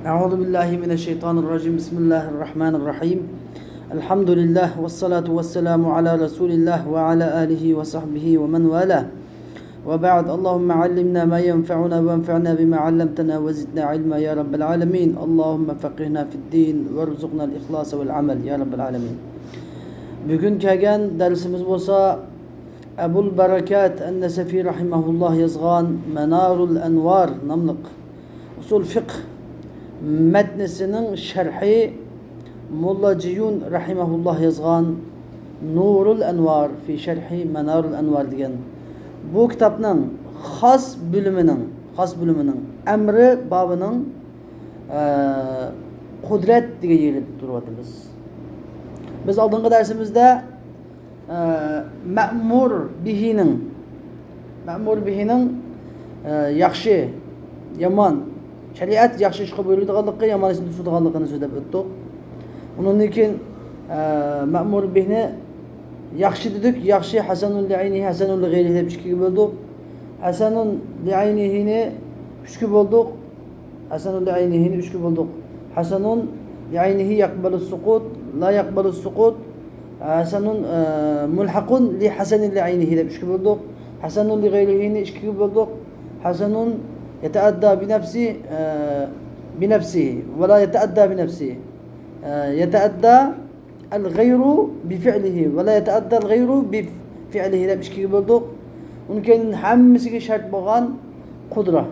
أعوذ بالله من الشيطان الرجيم بسم الله الرحمن الرحيم الحمد لله والصلاة والسلام على رسول الله وعلى آله وصحبه ومن والاه وبعد اللهم علمنا ما ينفعنا وانفعنا بما علمتنا وزدنا علما يا رب العالمين اللهم فقهنا في الدين وارزقنا الإخلاص والعمل يا رب العالمين. Bugün kelgan dersimiz bolsa Ebul Barakat en-Nesefi rahimahullah yazgan Menarul Envar namlıq usul fiqh metnesinin şerhi Molla Ciyun rahimahullah yazgan Nurul Envar fi şerhi Menarul Envar degan bu kitapның xas bölümünün emri babının kudret degan yerinde turibmiz. Biz aldığımız dersimizde ma'mur bihinin yaxshi, yaman, şeriat yaxshi ish qilib buyuradiganligi, yaman ishni tutadiganligini so'zlab o'tdik. Undan keyin ma'mur bihni yaxshi dedik, yaxshi hasanun li'aynihi, hasanun li'ghayrihi deb ikkiga bo'ldik. Hasanun li'aynihini 3ga bo'ldik. Hasanun li'aynihini 3ga bo'ldik. Hasanun li'aynihi yaqbalu suqut, la yaqbalu suqut. Hasanun mulhaqun li hasanin li'aynihi deb 3ga bo'ldik. Hasanun li'ghayrihini 2ga bo'ldik. Hasanun يتأدى بنفسه ولا يتأدى بنفسه يتأدى الغير بفعله ولا يتأدى الغير بفعله deb ikkiga bo'ldik. Undan keyin hammasiga shart bo'lgan qudra.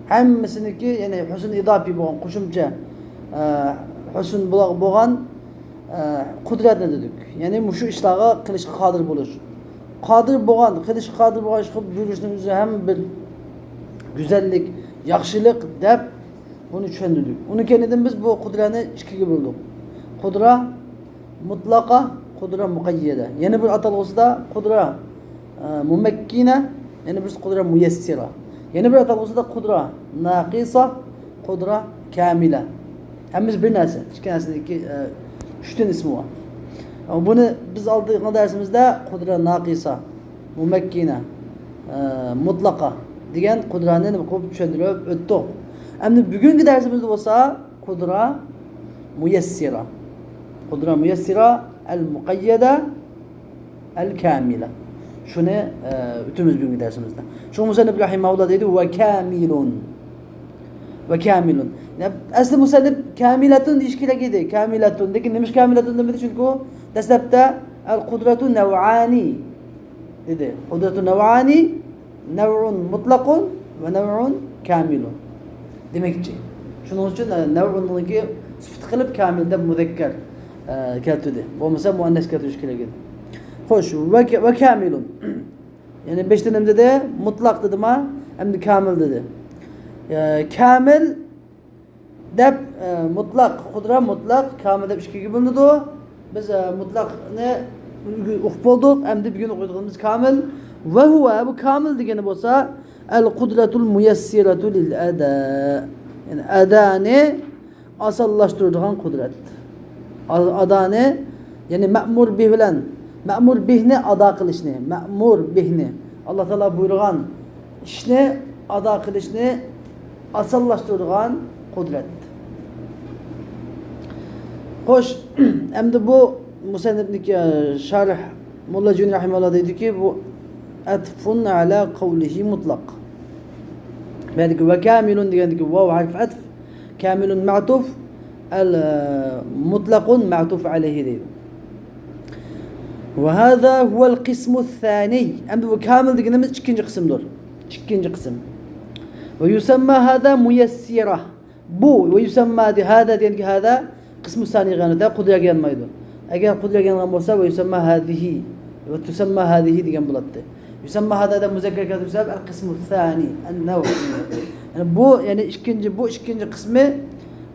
Hammasiniki ya'ni husn idofi bo'lgan, qo'shimcha husn bo'lgan qudratni dedik. Ya'ni shu ishlarga qilishga qodir bo'lish. Qodir bo'lgan, qilishga qodir bo'lgan ish qilib yurishning o'zi ham bir güzellik, yaxshilik deb buni tushundirdik. Uni keyin biz bu qudrani ikkiga bo'ldik. Qudra mutlaqa, qudra muqayyada. Yana bir atalg'usida qudra mumakkina, yana bir qudra muyassira. Yana bir atalg'usida qudra naqisa, qudra kamila. Hammasi bir narsa. Ikki narsadagi uchta ismi bor. Buni biz aldığımız dersimizde qudra naqisa, mumakkina, mutlaqa degan qudrani nima qilib tushuntirib o'tdik. Endi bugungi darsimizda bo'lsa qudra muyassira. Qudra muyassira al-muqayyada al-kamila. Shuni o'timiz bugungi darsimizda. Shu musannif rahimahulloh deydi va kamilun. Va kamilun. Asli musannif kamilatun deyish kerak edi. Kamilatun lekin nima kamilatun demadi chunki dastlabda al-qudratu naw'ani dedi. Qudratu naw'ani Nev'un mutlaqun ve nev'un kamilun demekçi. Şunun için nev'un'daki sıfat kılıp kamilde müzekker keltidi. Bu mesela muannes keltiş kerak. Hoş ve kamilun. Yani 5 dönemde de mutlaq dedim ha, hem de kamil dedi. Kamil deb mutlaq, qudra mutlaq, kamil deb ikkiga bo'linadi. Biz mutlaq ne o'qib bo'ldik, hem de bugun o'qiyotganimiz kamil. Ve huve bu kamil degeni bo'lsa el qudratul muyassiratu lil ada. Yani adani asallashtiradigan qudrat. Adani yani ma'mur bih bilan ma'mur bihni ado qilishni, ma'mur bihni Alloh taolo buyurgan ishni ado qilishni asallashtiradigan qudrat. Xo'sh, endi bu musannifniki sharh Molla Ciyun rahimahulloh deydiki bu atfun ala qawlihi mutlaq. Belki ve kamilun degandiki vav harf atf, kamilun ma'tuf, al mutlaqun ma'tuf alayhi deydi. Ve hada huvel qismu thani. Endi bu kamil deganimiz ikkinchi qismdir. Ikkinchi qism. Ve yusamma hada muyassira. Bu ve yusamma hada deganki hada qismu thani ganida qudra gelmaydi. Agar qudra gelgan bo'lsa ve yusamma hadihi ve tusamma hadihi degan bo'ladi. Yusamma hada da muzakker keltirsa al-qismu thani, an-naw'. Yani bu yani ikinci kısmı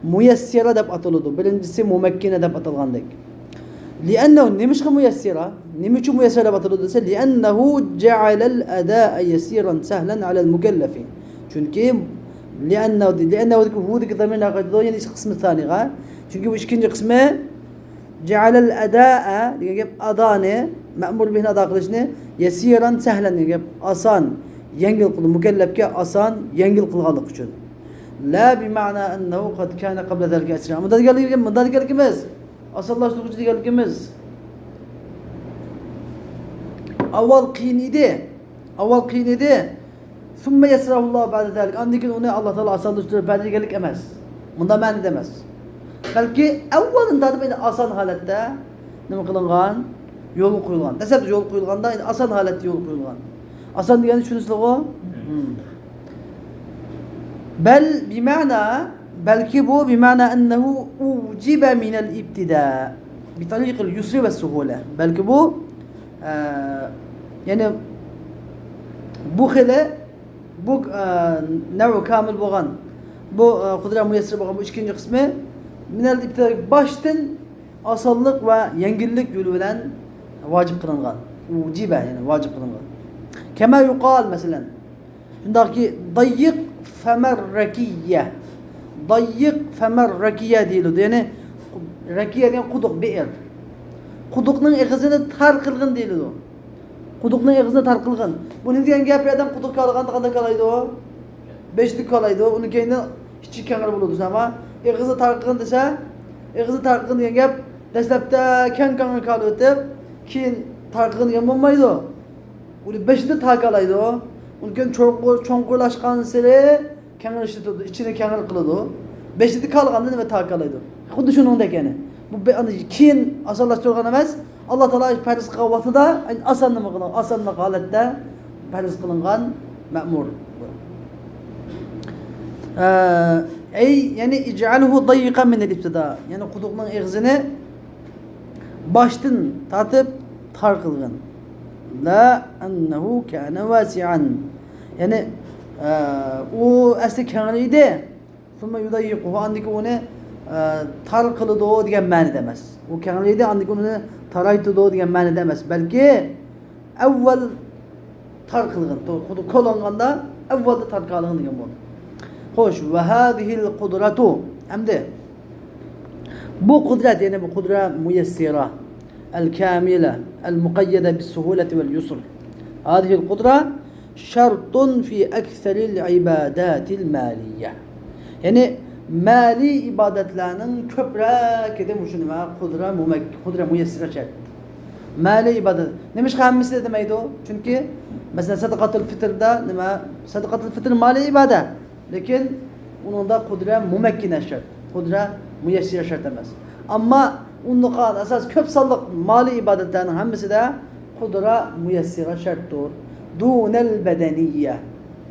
muyassira deb ataladi. Birincisi mumakkina deb atalgandek. Li'annahu nimishqa muyassira, nima uchun muyassira deb ataladi desa, li'annahu ja'ala al-ada'a yasiran sahlan 'ala al-mukallaf. Chunki li'annahu hu degi zamirni aqaydi, yani qismi thaniga. Chunki bu ikinci kısmı ja'ala al-ada'a degan gap adani ma'mur bihni ado qilishni yasiran sahlan degan gap oson, yengil qildi, mukallafga oson, yengil qilganlik uchun. La bima'na ennehu kad kana qabla zalika esra. Mudadgalligimiz. Asallashtiruvchi deganligimiz. Avval qiyin edi. Summa yasrahulloh ba'da zalik. Andan keyin uni Alloh taolo osonlashtirib berganlik emas. Bunda ma'noda emas. Balki avvalida endi oson holatda nima qilingan? Yo'l qo'yilgan. Dastlab yo'l qo'yilganda endi oson holatda yo'l qo'yilgan. Oson degani shunisiga bel bima'na belki bu bima'na ennehu ucibe minel ibtida bi tariqil yusri ve suhule. Belki bu yani bu xile bu nevi kamil bo'lgan bu qudrat muyassir bo'lgan bu ikkinchi qismi minel ibtida baştan osonlik va yengillik yo'li bilan vacib qilingan. Ucibe yani vacib qilingan. Kema yuqal mesela shundaqki dayyiq femerrakiyye. Dayyiq femerrakiyye deyiladi. Yani rakiye degan quduq, bi'r. Quduqning ig'izini tar qilgin deyiladi. Quduqning ig'izini tar qilgin. Buni degan gap adam quduqqa olganda qanday qolaydi o? 5lik qolaydi. Uni keyin ichi kengir bo'ladi ama ig'izni tar qilgin desa, ig'izni tar qilgin degan gap dastlabda keng qolib o'tib, keyin tar qilgin degan bo'lmaydi. Uni 5ni tar qolaydi o. Uni keyin cho'nqurlashgan sari kengayishtiradi, ichini kengir qiladi. 5ni qolganda nima tar qolaydi. Xuddi shuningdek yani. Bu keyin osonlashtirgan emas. Alloh taolo farz qilgan vaqtida oson nima qilgan, oson holatda farz qilingan ma'mur. Ey yani ic'alhu dayiqan min al-ibtida. Yani quduqning ig'zini boshdan tatib tar qilgan. La annahu kana wasi'an. Yani u asli keng edi. Sonra yudayiquhu andiki uni tar qiladi degan ma'noda emas. U keng edi andiki uni taraytidi degan ma'noda emas. Balki avval tar qilgan. Quduq qo'llanganda avvalda tar qilgan degan bo'ldi. Xo'sh, va hadihil qudratu. Hamda bu qudrat yani bu qudrat muyassira الكاملة المقيدة بالسهولة واليسر. هذه القدرة شرط في أكثر العبادات المالية. يعني مالي عبادات لانن كبرى كده مش نما قدرة ميسرة شرط. مالي عبادات نمش خامس ده ما يدو. çünkü مثلا صدقة الفطر ده نما صدقة الفطر مالي عبادة. لكن onun da kudre mumekkine şart. Kudre müyessire şart demez. Ama onun da esas köp sallık mali ibadetlerin hemisi de kudre müyessire şarttır. Dunel bedeniye.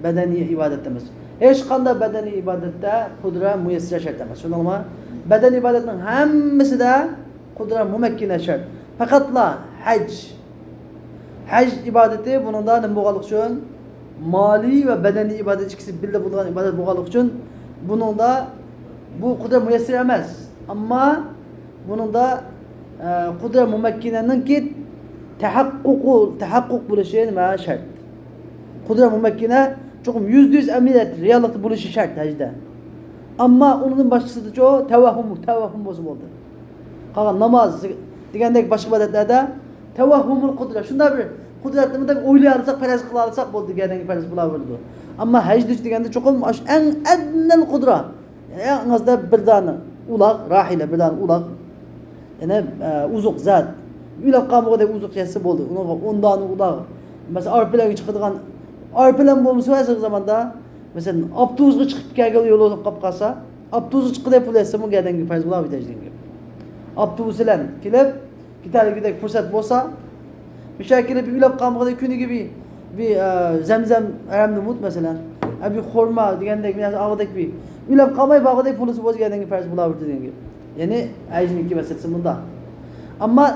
Bedeniye ibadet demez. Hiç kanda bedeni ibadette kudre müyessire şart demez. Şundan ama beden ibadetlerin hemisi de kudre mumekkine şart. Fakat la hac. Hac ibadeti bunun da ne boğalık için mali ve bedeni ibadet ikisi birlikte bulunan ibadet boğalık için bunun da bu kudret müyessir emez. Ama bunun da kudret mümekkinenin ki tahakkuk buluşu nima şart. Kudret mümekkine çok %100 eminet, reallıkta buluşu şart hacda. Ama onun başkası da çoğu tevahhum bozum oldu. Kalan namaz degandek başka ibadetlerde tevahhumul kudret. Şunda bir kudretini de oylayarsak, perez kılarsak oldu degandek perez bulavurdu. Ama hacda degandek çok olmuş en ednel kudret. Yani en azda bir tane ulak, rahile bir tane ulak. Yani uzuk zat. Ulak kamuğu da uzuk yası oldu. Ondan ulak. Mesela arpilen çıkıdığan arpilen bulmuş var zamanda. Mesela abduzga çıkıp gelgel yolu kapkasa. Abduzga çıkıp yapılırsa mı gelden gibi perez bulavurdu degandek. Abduzla kilip gitar gidek fırsat bolsa bir şekilde bir ulak kamuğu da günü gibi bir zemzem aramda mut mesela. Bir xorma degandek biraz ağdek bir Ülap kalmayı bağladık polisi boz geldiğinde persi bulavurdu dediğin gibi. Yani aycın iki meselesi bunda. Ama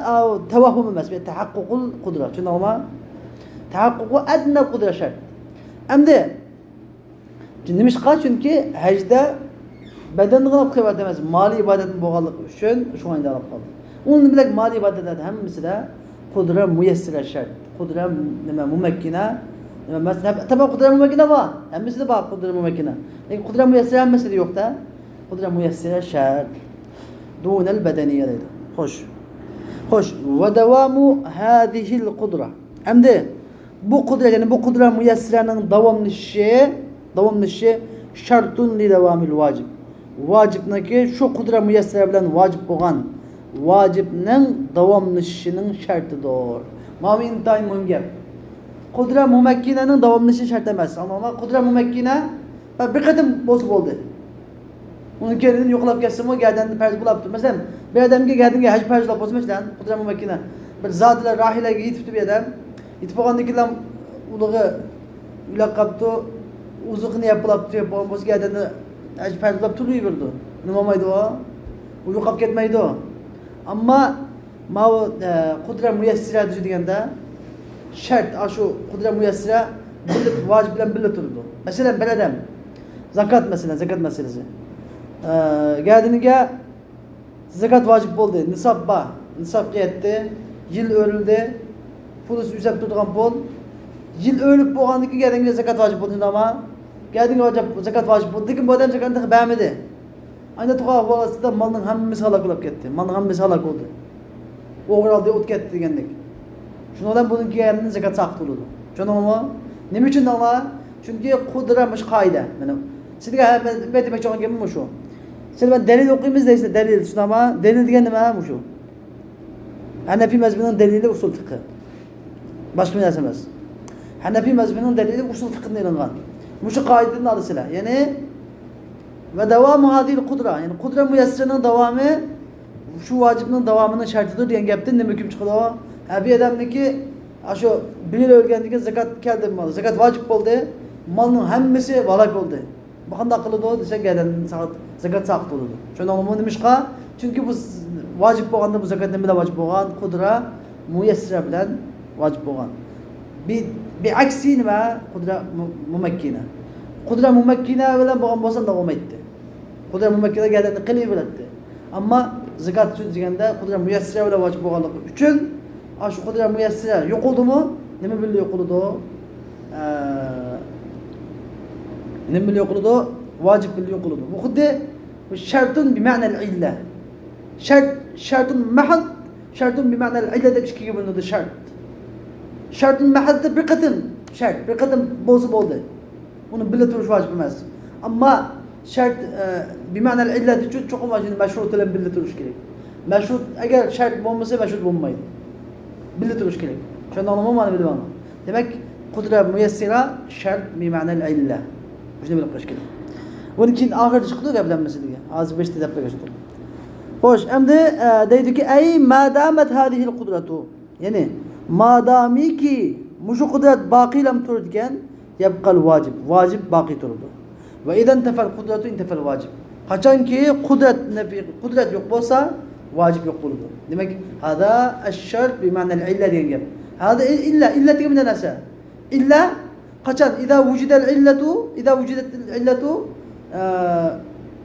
tevahhum emez. Bir tahakkukul kudret. Çünkü ama tahakkuku ednel kudret şart. Hem de demiş kaç çünkü hacda bedenini alıp kıyafet demez. Mali ibadetin boğalık üçün şu anda alıp kaldı. Onun bilek mali ibadetler hemisi de kudret müyessire şart. Kudret mümekkine mesela tabi kudret mümekkine var. Hemisi de var kudret mümekkine. Lakin kudret müyessire hemisi de yok da. Kudret müyessire şart. Dunel bedeniye dedi. Hoş. Ve devamu hadihil kudret. Hem de bu kudret yani bu kudret müyessirenin devamlı işi şartun li devamil vacib. Vacibniki şu kudret müyessire bilen vacib boğan vacibnin davamlışının şartıdır. Mavi intayın mühim gap. Kudret mümekkinenin davamlışı şart emez. Ama kudret mümekkine bir kadın bozuk oldu. Onun kendini yoklap geçsin o geldiğinde perz bulaptı. Mesela bir adam ki geldiğinde hacı perz bulap olsun mesela kudret mümekkine. Bir zatla rahile gitipti bir adam. Gitip oğandakiler uluğu ülak kaptı. Uzukunu yapılaptı. Yapılaptı geldiğinde hacı perz bulap tuluyu verdi. Ne mamaydı o? Ulu kap ketmeydi o. Ama kudret müyessire düzü degende şart şu kudret müyessire billet vacib bilen billet durdu. Mesela bir adam zakat mesela zakat meselesi. Geldiğinde zakat vacip oldu. Nisap yetti. Yıl örüldü. Pulus üsep tutgan pul. Yıl ölüp boğandaki geldiğinde zakat vacip oldu ama geldiğinde zakat vacip oldu. Lekin bu adam zakatını beğenmedi. Aynı tuğa valasında malın hemmisi halak olup gitti. Malın hemmisi halak oldu. Oğur aldı, ot gitti degendik. Şunu adam bunun yerinin zakat sakt oldu. Şunu ama ne için Allah? Çünkü kudretmiş kaide. Siz ben demek çok önemli şu. Şimdi ben delil okuyayım da işte delil şunu ama delil diyen ne var şu? Hanefi mezhebinin delili usul fıkı. Başka bir nesnemez. Hanefi mezhebinin delili usul fıkhının ilangan. Şu kaidenin adısıyla. Yani ve devamı hadil kudra. Yani kudret müyessirinin devamı şu vacibinin devamının şartıdır diyen gapten ne hüküm çıkıyor o? Bir adamdaki şu bilir ölgendeki zekat geldi malı. Zekat vacip oldu. Malın hemmisi valak oldu. Bakın da akıllı doğru dese gelen zekat sakt oldu. Şöyle onu demiş ka. Çünkü bu vacip boğanda bu zekat ne bile vacip boğan kudra müyessire bilen vacip boğan. Bir aksini ve kudra mümekkine. Kudra mümekkine bilen boğan boğan da olmaydı. Kudra mümekkine geldiğinde kılığı biletti. Ama zekat sözcüğünde kudra müyessire bile vacip boğanlık üçün şu kudra müyessire yok oldu mu? Ne mi biliyor yok oldu? Ne biliyor yok oldu? Vacip biliyor yok oldu. Bu kudde şartın bir ma'nel illa. Şartın mahal şartın bir ma'nel illa de bir şey gibi bulundu şart. Şartın mahalde bir kadın şart. Bir kadın bozup oldu. Onu bile turuş vacip bilmez. Ama şart bir ma'nel illa de çok amacını meşrut ile bile turuş gerek. Meşrut eğer şart olmasa meşrut olmaydı. Bile turuş gerek. Şu anda anlamam bile bana. Demek kudra müyessire şart bir ma'nel illa. Bu ne böyle kaç kere. Onun için ahir çıktı qablan meseleye. Az 5 dakika geçti. Hoş, şimdi deydi ki ey madamet hadihi kudretu. Yani madami ki muşu kudret baki lam turdiken yabqal vacib. Vacib baki turdu. Ve izen tefel kudretu intefel vacib. Kaçan ki kudret yok olsa vacib yok buldu. Demek hada eşşart bi ma'nel illa diyen gap. Hada illa tigemden asa. İlla kaçan iza vucidel illatu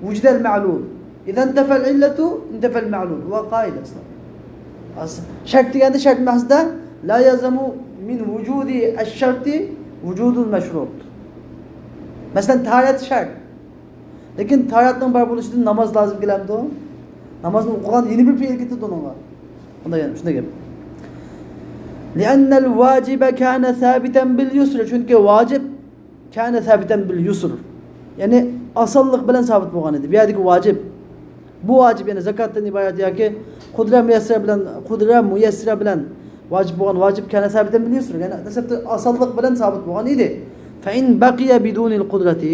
vucidel ma'lul. İza intefel illatu intefel ma'lul. Ve kaide asla. Şart diyende şart mahzda la yazamu min vücudi eşşarti vücudul meşrut. Mesela taharet şart. Lekin taharetden bar buluştu namaz lazım gelemdi o. Namazını okuyan yeni bir fiil getirdi ona. Onda yani şuna gel. لأن الواجب كان ثابتا باليسر. Çünkü vacip كان ثابتا باليسر. Yani asallık bilen sabit boğan idi. Bir adik vacip. Bu vacip yani zakattan ibaret ya ki kudret müyessire bilen vacip boğan vacip كان ثابتا باليسر. Yani asallık bilen sabit boğan idi. فإن بقي بدون القدرة.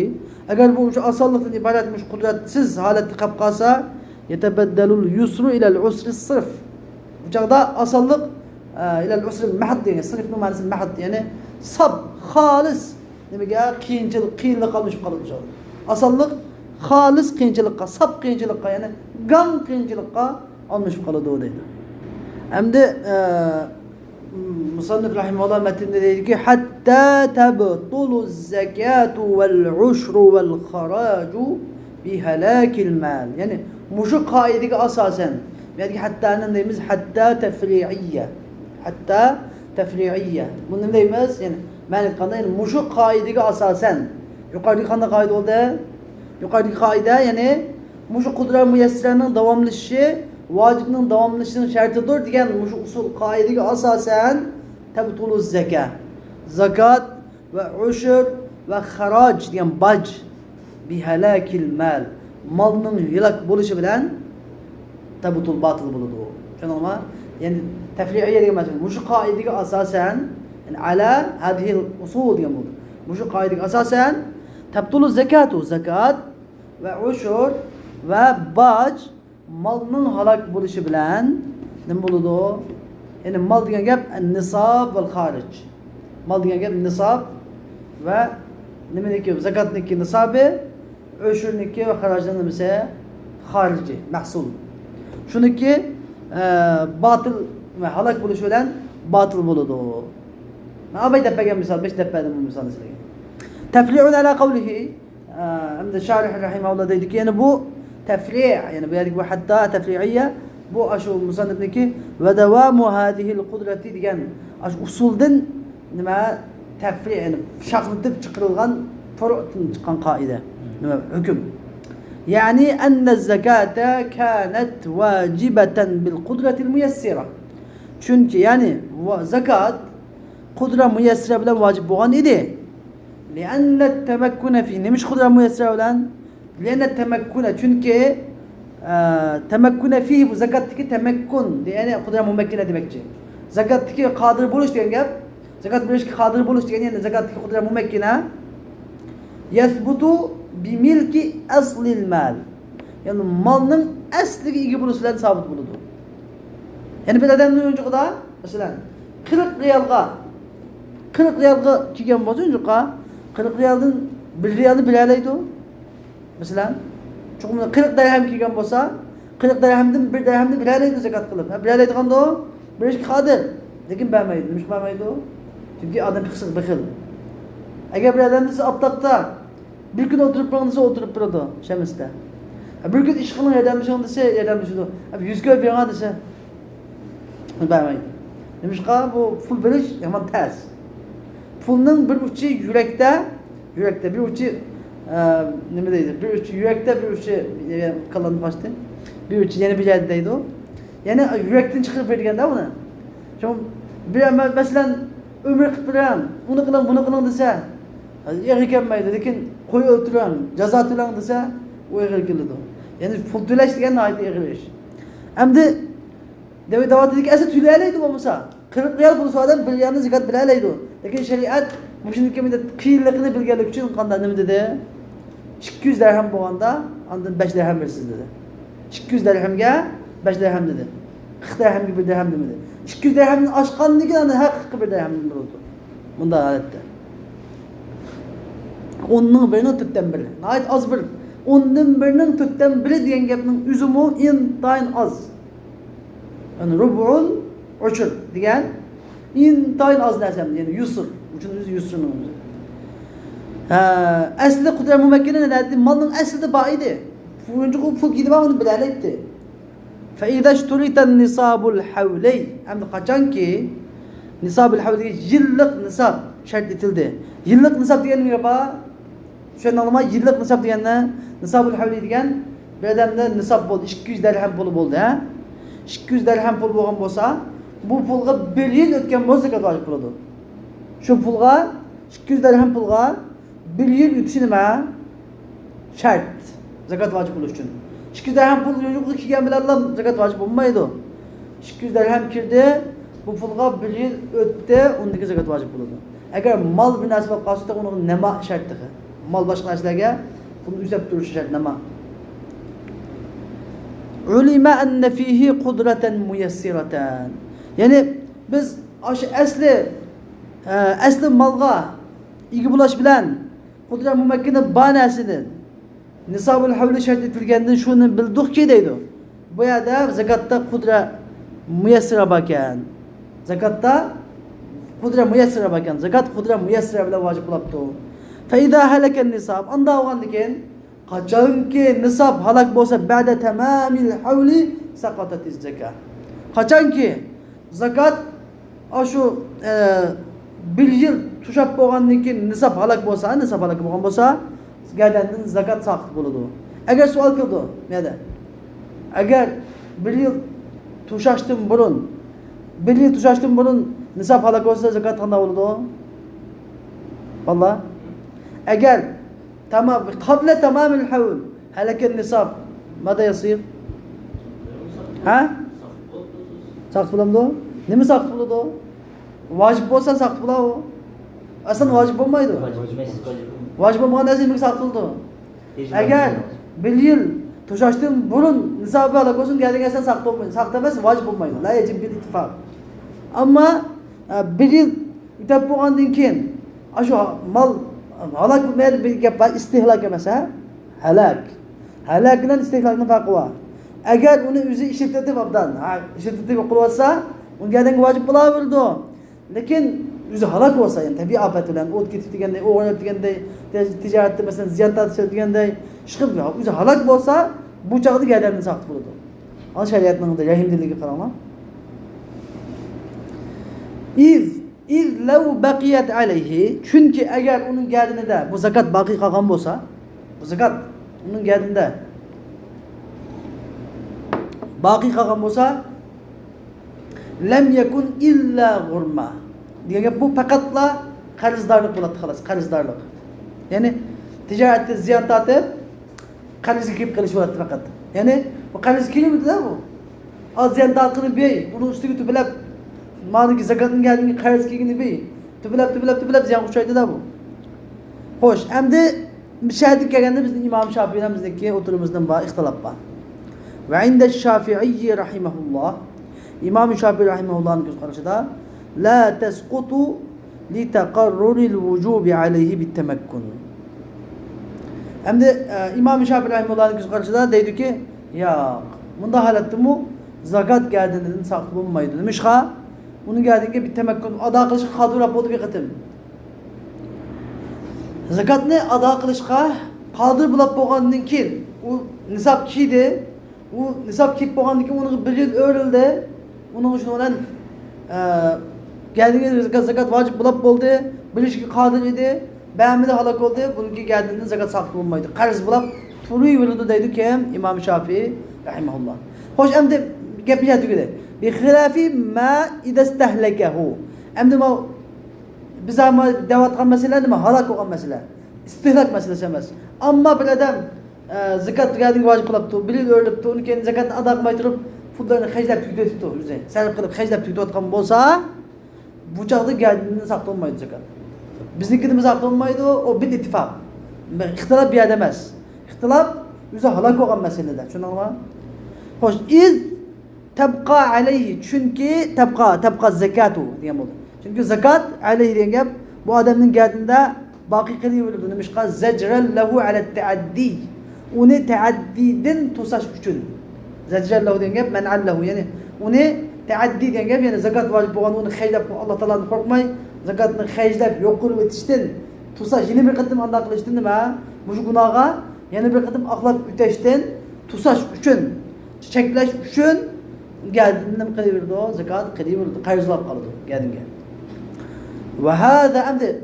Eğer bu asallıktan ibaretmiş kudretsiz halette kapkasa yetebeddelul yusru ilel usri sırf. Bu çağda asallık ilel usri mahd yani sırf numarası mahd yani sab, halis demek ya kıyınçılık kalmış kalır bu çağda. Asallık halis kıyınçılıkka, sab kıyınçılıkka yani gam kıyınçılıkka almış kalır doğruydu. Hem de Musannif rahimahullah metninde dedi ki hatta tabtulu zekatu vel ushru vel haracu bi helakil mal. Yani muşu kaideki asasen yani hatta ne deyimiz hatta tefri'iyye. Hatta tefri'iyye. Bunu ne deyimiz yani menet kanda yani muşu kaideki asasen. Yukarıdaki kanda kaide oldu. Yukarıdaki kaide yani muşu kudret müyessirenin devamlışı vacibinin devamlılığının şartıdır diyen usul kaideki asasen tebtuluz zekat. Zakat ve uşur ve harac diyen bac. bihalakil mal. Malning hilak bo'lishi bilan tabutul batil bo'ladi. Tushundingmi? Yani tafri'iyya degan masala. Mushu qoidaga asosan, yani ala hadhihi al-usul degan bo'ldi. Mushu qoidaga asosan tabtulu zakatu, zakat va ushur va baj malning halok bo'lishi bilan nima bo'ladi? Yani mal degan gap nisob va xorij. Mal degan gap nisob va nimaniki zakatniki nisobi, ushurniki va xorajning nimasi xoriji, mahsul. Shuniki batil ve halak bo'lishi bilan batil bo'ladi. Men abay deb bergan misol, 5 deb berdim bu misolni sizlarga. Tafri'un ala qawlihi hamda sharih rahimahulloh deydiki, yani bu tafri', yani bu yerda bu hatta tafri'iyya bu ashu musannifniki va davamu hadhihi al-qudrati degan ash usuldan nima tafri', yani shaqlatib chiqarilgan furu'dan chiqqan qoida. Nima hukm? Yani enne zekate kânet vâcibeten bil kudretil müyessira. Çünkü yani zekat kudra müyessira bilen vacip olan idi. Lianne temekkune fi. Neymiş kudra müyessira bilen? Lianne temekkune. Çünkü temekkune fi bu zekattaki temekkun. Yani kudra mümekkine demekçi. Zekattaki kadir buluş diyen gap. Zekat buluş ki kadir buluş diyen yani zekattaki kudra mümekkine yesbutu bimilki aslil mal. Yani malının asliga ega bo'lishidan sabit bo'ladi. Yani bir adamning o'njiqida masalan 40 riyalga kelgan bo'lsa o'njiqqa 40 riyaldan 1 riyalni bilalaydi. Masalan, chuqum 40 dirham kelgan bo'lsa 40 dirhamdan 1 dirhamni bilalaydi zakat qilib. Bilalaydiganda o bilishga qodir, lekin bermaydi. Nima bermaydi? Chunki odam baxil. Agar bir odam desa aptaqda bir gün oturup bırakırsa oturup bırakır şemiste. Bir gün iş kılın yardımcı dese yardımcı olur. Abi 100 köy bir yana dese vermeyin. Demiş ki bu pul veriş hemen ters. Pulun bir uçu yürekte bir uçu ne mi deydi? Bir uçu yürekte bir uçu kalan başta. Bir uçu yeni bir yerdeydi o. Yani yürekten çıkıp verdiğinde de ona. Şimdi bir mesela ömür kıpıran bunu kılan bunu kılan dese yeri gelmeydi. Lekin koyu ötüren, ceza tülen dese o eğer geldi. Yani pul tüleş diyen ait eğer. Hem de davet dedik ese tüleleydi bu mesela. 40 riyal bulsa adam bir yanı zekat bilaleydi. Lekin şeriat bu şimdi kemide kıyıllıkını bilgelik için kanda ne dedi? 200 dirhem bu anda andın 5 dirhem versiz dedi. 200 dirhemge 5 dirhem dedi. 40 dirhem gibi dirhem demedi. 200 dirhemin aşkanlığı ki andın her 40 bir dirhem oldu. Bunda adette. Onun birinin tütten biri. Nayet az bir. Onun birinin tütten biri diyen gapning üzümü intayin az. Yani rubu'ul uçur diyen intayin az dersem yani yusur. Uçun yüzü yusurun özü. Aslında kudret mümekkine ne dedi? Malın aslında bağıydı. Fuyuncu o pul gidip onu bilaleydi. فَاِذَا اشْتُرِيتَ النِّصَابُ الْحَوْلَيْ Hem de kaçan ki nisab-ül havli yıllık nisab şart etildi. Yıllık nisab diyelim ya şu an anlama yıllık nisab diyen ne? Nisab-ül havli diyen bir adamda nisab oldu. 200 dirhem pulu oldu. 200 dirhem pul bo'lgan bo'lsa bu pulga 1 yil o'tgan bo'lsa zakat vojib bo'ladi. Shu pulga 200 dirhem pulga 1 yil o'tishi nima? Shart. Zakat vojib bo'lishi uchun. 200 dirhem pul yo'qligiga kelgan bilan zakat vojib bo'lmaydi. 200 dirhem kirdi, bu pulga 1 yil o'tdi, undagi zakat vojib bo'ladi. Agar mol bir narsa bo'lib qolsa, uni nima shartligi? Mol boshqa narsalarga buni ushlab turishi shart nima? Ulima anna fihi qudratan muyassiratan. Yani biz asli malga ega bo'lish bilan qudrat mumakkina banasini nisabul havli shart etilgandan shuni bildikki deydi. Bu yerda zakatda qudrat muyassira ekan. Zakatda qudrat muyassira ekan. Zakat qudrat muyassira bilan vojib bo'libdi. Fa iza halaka an-nisab anda olgandan qachonki nisob halok bo'lsa ba'da tamamil havli saqatatiz zakat. Qachonki zakat shu 1 yil tushab bo'lgandan keyin nisob halok bo'lgan bo'lsa gadandan zakat saqit bo'ladi. Agar savol qildi, neda? Agar 1 yil tushashdan burun nisob halok bo'lsa zakat qanday bo'ladi? Vallah. Agar tamam قبل تمام الحول هلك النصاب ماذا يصير؟ Ha? Sakt bulamdı. Ne mi sakt buladı? Vacip olsa sakt bula o. Aslında vacip olmaydı. Vacip olmayan ne mi sakt buldu? Eğer bir yıl tuşaştığın burun nisabı alak olsun geldiğin sen sakt olmaydı. Sakt demez vacip olmaydı. La yecib bir ittifak. Ama bir yıl itap boğandın ki şu mal halak bir gap var istihlak mesela halak. Halak ile istihlakın farkı var. Eğer onu üzü işletip abdan, işletip kullansa, onun geldiğin vacip bulabilirdi. Lakin üzü halak olsa yani tabi afet olan, ot gitip digende, o oynayıp digende, ticarette mesela ziyaret edip digende, çıkıp ya üzü halak olsa bu çağda geldiğini sakt bulurdu. Al şeriatının da rahimliliği karama. İz lev bakiyet aleyhi, çünkü eğer onun geldiğinde de bu zakat baki kalkan olsa, bu zakat onun geldiğinde baki kalkan olsa lem yekun illa gurma. Diye bu fakatla karizdarlık buladı halas, karizdarlık. Yani ticarette ziyaretati kariz gibi kaliş buladı fakat. Yani bu kariz gibi mi de bu? Az ziyaretini bey, bunun üstüne tübelep madem ki zakatın geldiğinde kariz gibi bey. Tübelep ziyan kuşaydı da bu. Hoş, hem de müşahede gelende bizim İmam Şafii'mizdeki oturumuzdan bağ ihtilaf var. Ve inde Şafii rahimehullah İmam Şafii rahimehullah'ın göz karşıda la tesqutu li taqarruril vucubi aleyhi bit temekkun. Hem de İmam Şafii rahimehullah'ın göz karşıda dedi ki ya bunda halattı mı zakat geldiğinde saklı bulunmaydı demiş ha bunun geldiğinde bir temekkun ada kılışı kadı rapodu bir katım. Zakat ne ada kılışka kadı bulap boğandın ki o nisap kişiydi o nisap kip boğandın ki onu bir yıl öğrülde onun için olan geldiğinde zakat vacip bulap oldu biliş ki kadı idi beğenmedi halak oldu bununki geldiğinde zakat saklı bulmaydı karız bulap turuyu vurdu dedi ki İmam Şafii rahimahullah hoş hem de yapacak gibi bi khilafi ma ida istehlekehu hem de biz ama devat kan mesele mi halak olan mesele istihlak meselesi emez ama bir adam zakat geldiğinde vacip bulaptı bilir öğrelipti onu kendi zakatını adak maytırıp pullarını heclep tüketipti yüzey serip kılıp heclep tüketip olsa bu çağda geldiğinde saklı olmaydı zakat bizimkimiz saklı olmaydı o bir ittifak ihtilaf bir yer demez ihtilaf yüzey halak olan meseleden şunu anlama hoş iz tebqa aleyhi çünkü tebqa zekatu diyem oldu çünkü zakat aleyhi diyen bu adamın geldiğinde baki kılıyor öyle demiş ki zecrel lehu ala teaddi onu teaddiden tusaş üçün zecrel lehu diyen men'allehu yani onu teaddi diyen yani zakat vacip olan onu xeyclep Allah Teala'dan korkmay zakatını xeyclep yok kılıp etiştin tusaş yeni bir kıtım anda kılıçtın değil mi ha bu günaha yeni bir kıtım aklap üteştin tusaş üçün çekleş üçün geldiğinde mi kılıyordu o zakat kılıyordu kayızlap kaldı geldiğinde ve hâzâ emdi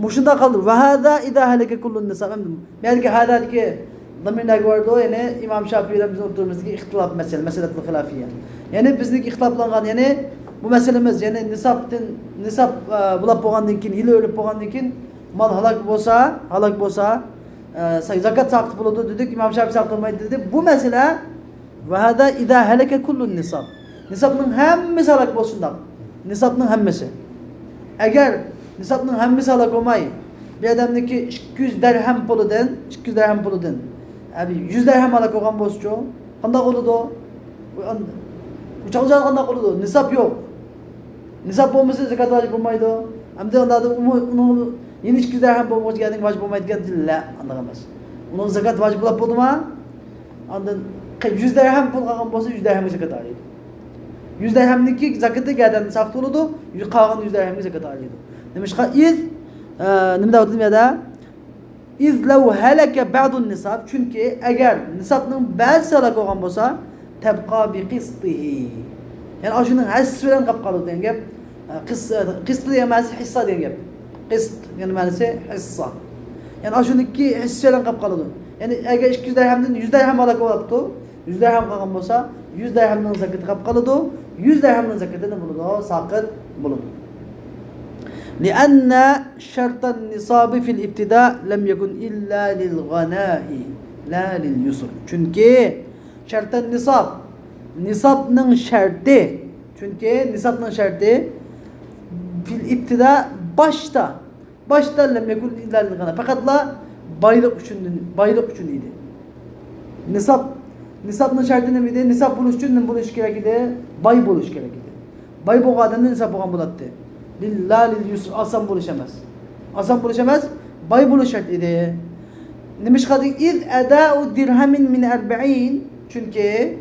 muşunda kaldı ve hâzâ idâ heleke kullun nisab emdi belki hâzâ ki zamirine gördü o yani İmam Şafii'yle bizim oturduğumuzdaki ihtilaf meseletul hilafiye yani bizdeki ihtilaflanan yani bu meselemiz yani nisab bulap boğandınkin hile ölüp boğandınkin mal halak bolsa zakat saklı buludu dedik İmam Şafii saklamaydı dedi bu mesele ve hâzâ idâ heleke kullun nisab nisabının hemmesi halak bolsundan nisabının hemmesi eğer nisabının hemmesi halak olmay bir adamdaki 200 dirhem puludun abi 100 dirhem halak olan bolsu kandak oludu o uçakçılar kandak oludu nisab yok nisab olması zakat vacip olmaydı hem de onu yeni 200 dirhem bulması geldiğinde vacip olmaydı geldi la anlamaz onun zakat vacip olap oldu mu andan 100 dirhem pul kalkan bolsa 100 dirhem zakat alıydı 100 dirhemdeki zakatı geldiğinde saklı oldu kalan 100 dirhem zakat alıydı demiş ki ne dedim ya da iz lev heleke ba'dun nisab çünkü eğer nisabının bazı halak olan bolsa tebqa bi qistihi yani aşının hasbilen kapkalı diyen gap qist diyemez hissa diyen gap qist yani manası hissa yani aşındaki hisselen kapkalı yani eğer 200 dirhemden 100 dirhem halak olaptı 100 dirhem kalkan bolsa 100 dirhemden zakatı kapkalı 100 dirhemden zakatını bulundu sakıt bulundu لأن شرط النصاب في الابتداء لم يكن إلا للغناء لا لليسر. Çünkü şartın nisabның şartı, çünkü nisabның şartı fil ibtida başta lem yekun illa lil gana, fakatla baylık üçün idi. Nisabның şartı ne idi? Nisab buluş üçün buluş gerek idi, bay buluş gerek idi. Bay boğadanda nisab boğan bulattı. Lillâ lil yusr, asan buluşamaz. Bay buluş şart idi. Demiş kadı iz edâ'u dirhemin min 40, çünkü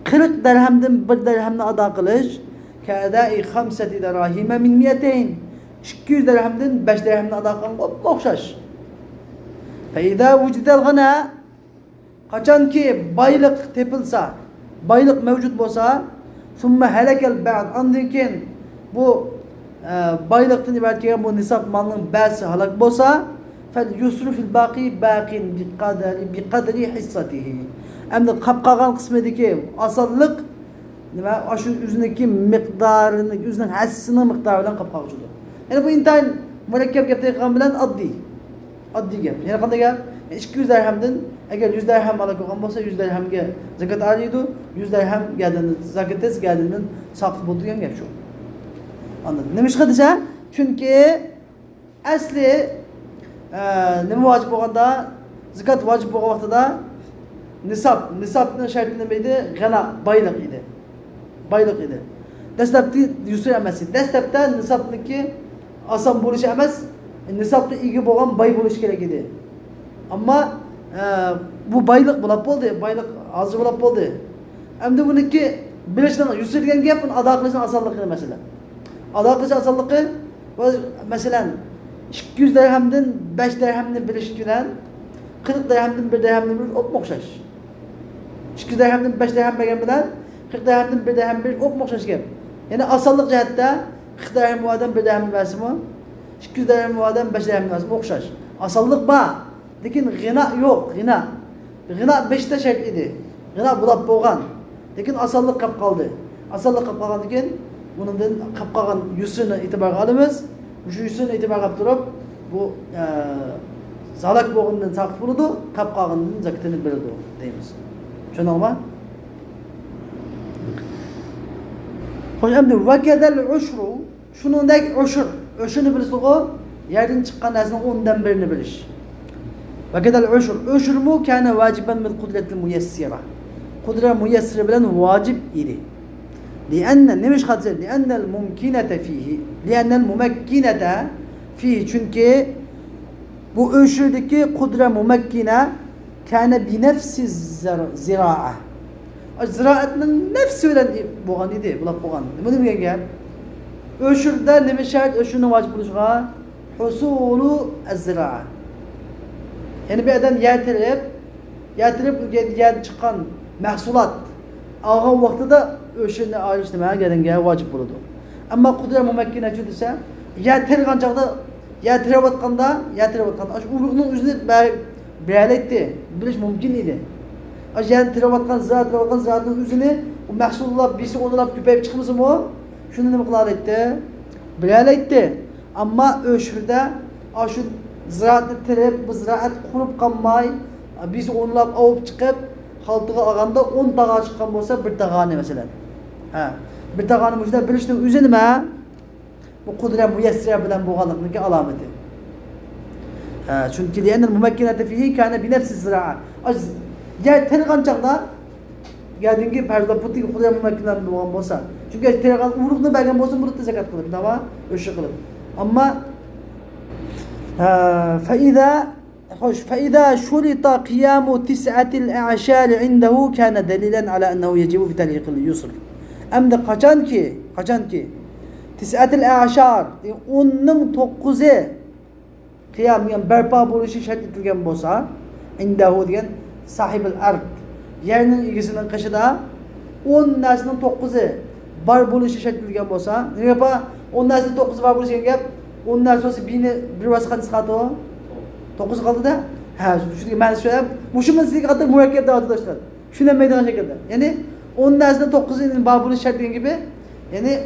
40 dirhemden bir dirhemni ada kılış ke edâ'i 5 dirahime min 200, 200 dirhemden 5 dirhemni ada kılış okşaş. Fe izâ vücidel gana, kaçan ki baylık tepilsa, baylık mevcut bolsa, thumme helekel ba'd, andırken bu baylıktan ibaret ki bu nisab malının ba'si halak bolsa, fel yusru fil baqi baqin bi kadri hissatihi. Hem kapkagan kısmedeki asallık şu üzerindeki miktarını, üzerinin hassının miktarından kapkağıcıdır. Yani bu intihal mürekkep yaptığı bilen addi gap. Yani kanda gap 200 dirhemden eğer 100 dirhem alak olan olsa 100 dirhemge zakat alıyordu. 100 dirhem geldiğinde zakates geldiğinden saklı bulduğun gap şu. Anladın? Demiş kadışa? Çünkü asli ne vacip olanda zakat vacip olan vaxtada nisabın şartı neydi? Gana, baylık idi. Dəstəbdə yusur əməsi. Dəstəbdə nisabdaki asan buluş əməz, nisabda ilgi boğan bay buluş gerek idi. Ama bu baylık bulap oldu, baylık azı bulap oldu. Hem de bununki birleşten yusur diyen gap, ada kılıçın asallıkı mesela. Ada kılıçın asallıkı mesela 200 dirhemden 5 dirhemden birleştiren 40 dirhemden 1 dirhemden bir okşaş. 200 dirhemden 5 dirhem bergen bilen 40 dirhemden 1 dirhem bir okşaş gap. Yani asallık cihette 40 dirhem bu adam 1 dirhem versin mi? 200 dirhem bu adam 5 dirhem versin okşaş. Asallık ba. Lakin gına yok, gına. Gına 5'te şart idi. Gına bulap boğan. Lakin asallık kap kaldı. Asallık kap kalgan diken bunun kap kalgan yüzünü itibar alımız. Şu yüzünü itibar kap durup bu zalak boğundan sakıp buludu, kap kalgandan zakatını verildi deyimiz. Şunu olma? Hoş emdi vekedel uşru, şunundaki uşrunu bilirsin o yerden çıkan nesinin 10'dan birini biliş. Vekedel uşr mu kâne vaciben min kudretil müyessira. Kudre müyessire bilen vacip idi. Lienne nemiş hadise? Liennel mumkinete fihi. Liennel mumekkinete fihi. Çünkü bu uşrdaki kudre mumekkine kâne bi nefsi zira'a. Ziraatının nefsi ölen boğan idi. Bulap boğan. Ne demek gel? Uşrda nemiş şart? Uşrunu vacip buluşğa husulu zira'a. Yani bir adam yetirip çıkan mahsulat ağan vakti da öşünü ayrıştırmaya gelin vacip buludu. Ama kudret mümekkine çödüse yetirgan çağda yetirip atkanda uğruğunun yüzünü beğenekti. Biliş mümkün idi. Yetirip atkan ziraatın yüzünü o mahsulullah birisi onulap küpeyip çıkmışı mı? Şunu ne mıklar etti? Beğenekti. Ama öşürde şu ziraatı terip, bu ziraat kurup kalmay, biz onlap avup çıkıp haltığa ağanda 10 dağa çıkan olsa bir dağını mesela. Bir dağını müşter biliştiğin üzerine bu kudret müyessire bilen boğalıklık alameti. Çünkü liyenel mümekkinete fihi kâne bi nefsi ziraat. Yer tergan çağda geldiğin gibi perzda putik kudret mümekkineten boğan olsa. Çünkü tergan uğruklu belgen olsa burada zekat kılıp, dava öşü kılıp. Ama فإذا شرط قيام 9 الأعشار عنده كان دليلا على أنه يجب بتلحيق اليسر. Hem de kaçan ki 9 الأعشار onun 9'u kıyam yani berpa buluşu şart edilgen bolsa indahu diyen sahibel ard yerinin ilgisinin kışıda 10 nesinin 9'u bar buluşu şart edilgen bolsa ne yapar 10 nesinin 9'u var buluşu gap ondan sonra bir vasıkan çıkardı o. 9 kaldı da. Şu ben söyleyeyim. Bu şu mesleği kadar mürekkepte arkadaşlar. Şuna meydan şekilde. Yani onun dersinde 9'un babını şartın gibi. Yani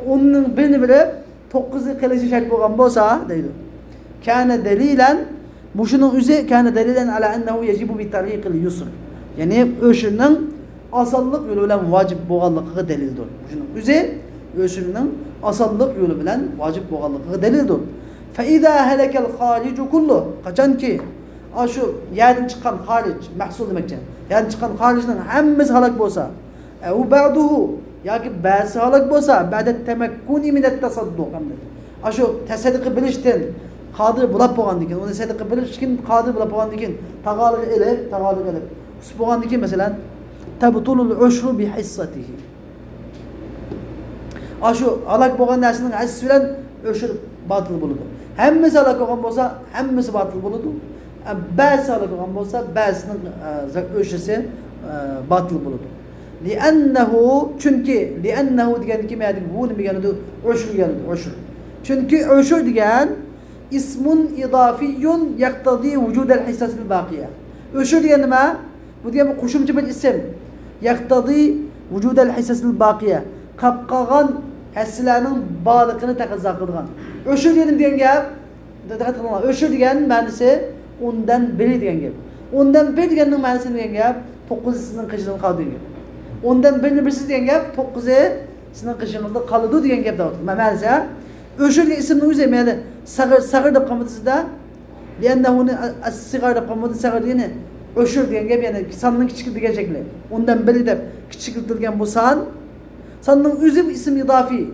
onun birini bile 9'u qilishi shart bo'lgan bo'lsa deydi. Kana dalilan mushuning o'zi kana dalilan ala annahu yajibu bi tariqil yusr. Ya'ni o'shining osonlik yo'li bilan vojib bo'lganligiga dalildir. Mushuning o'zi o'shining osonlik yo'li bilan vojib bo'lganligiga dalildir. Fa iza halakal kharij kullu qachonki shu yerdan chiqqan xorij mahsul demakchi. Yerdan chiqqan xorijning hammasi halok bo'lsa, u ba'duhu yoki ba'zi halok bo'lsa, ba'da tamakkuni min at-tasadduq hamda. Shu tasadduq bilishdan qodir bo'lib bo'lgandan keyin, uni tasadduq bilishkin qodir bo'lib bo'lgandan keyin taqolig ilib. Us bo'lgandan keyin masalan tabtulul ushru bi hissatihi. Shu halok bo'lgan narsaning hissasi bilan ushur batil bo'ladi. Hammasi halok bo'lgan bo'lsa, hammasi batil bo'ladi. Ba'zi halok bo'lgan bo'lsa, ba'zining o'shisi batil bo'ladi. Li'annahu chunki li'annahu degan nima deydi? Bu nima degani? Ushur degani, ushur. Chunki ushur degan ismun idafiyun yaqtadi vujud al-hissas al-baqiya. Ushur degan nima? Bu degan qo'shimcha bir ism. Yaqtadi vujud al-hissas al-baqiya. Qapqagan hissalarning borligini taqozo qilgan. Ushur degan gap, diqqat qiling. Ushur degan ma'nosi undan biri degan gap. Undan biri deganning ma'nosi degan gap 9 sizning qishidan qoldi degan. Undan birini birsiz degan gap 9'u sizning qishingizda qoladi degan gap davlat. Ma'nosi o'sha ismning o'zi mana sag'ir deb qolmadisida li'annahu as-sigar deb qolmadi sag'ir degani o'sha degan gap yana sonning kichik degan shakli. Undan biri deb kichiktirgan bu sonning o'zi ism idofiy.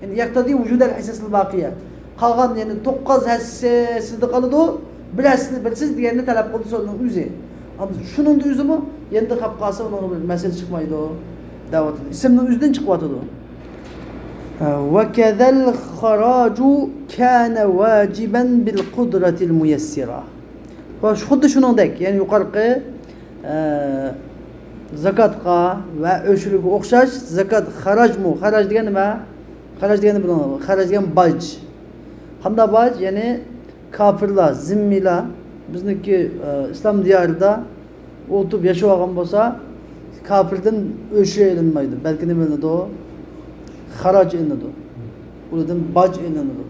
Yani yaqtadi vujud al-hissas al-baqiya. Qolgan yani 9 hissasida qoladi. Birsiz deganni talab qildi sonning o'zi. Şunun da üzümü yendi kapqası onun bir mesele çıkmaydı o davatı. İsimnin üzünden çıkmadıdı. Ve kezel haracu kana vaciben bil kudretil muyessira. Baş xuddi shuningdek, ya'ni yuqorqi zakatga va o'shiriga o'xshash zakat xarajmu. Xaraj degan nima? Xaraj degani bilinadi. Xaraj degan baj. Qanday baj? Ya'ni kafirlar, zimmilar bizniki İslam diyarida o'tib yashagan bo'lsa, kafirdan o'sha elinmaydi. Balki nima elinadi o? Xaraj elinadi. Ulardan baj elinadi.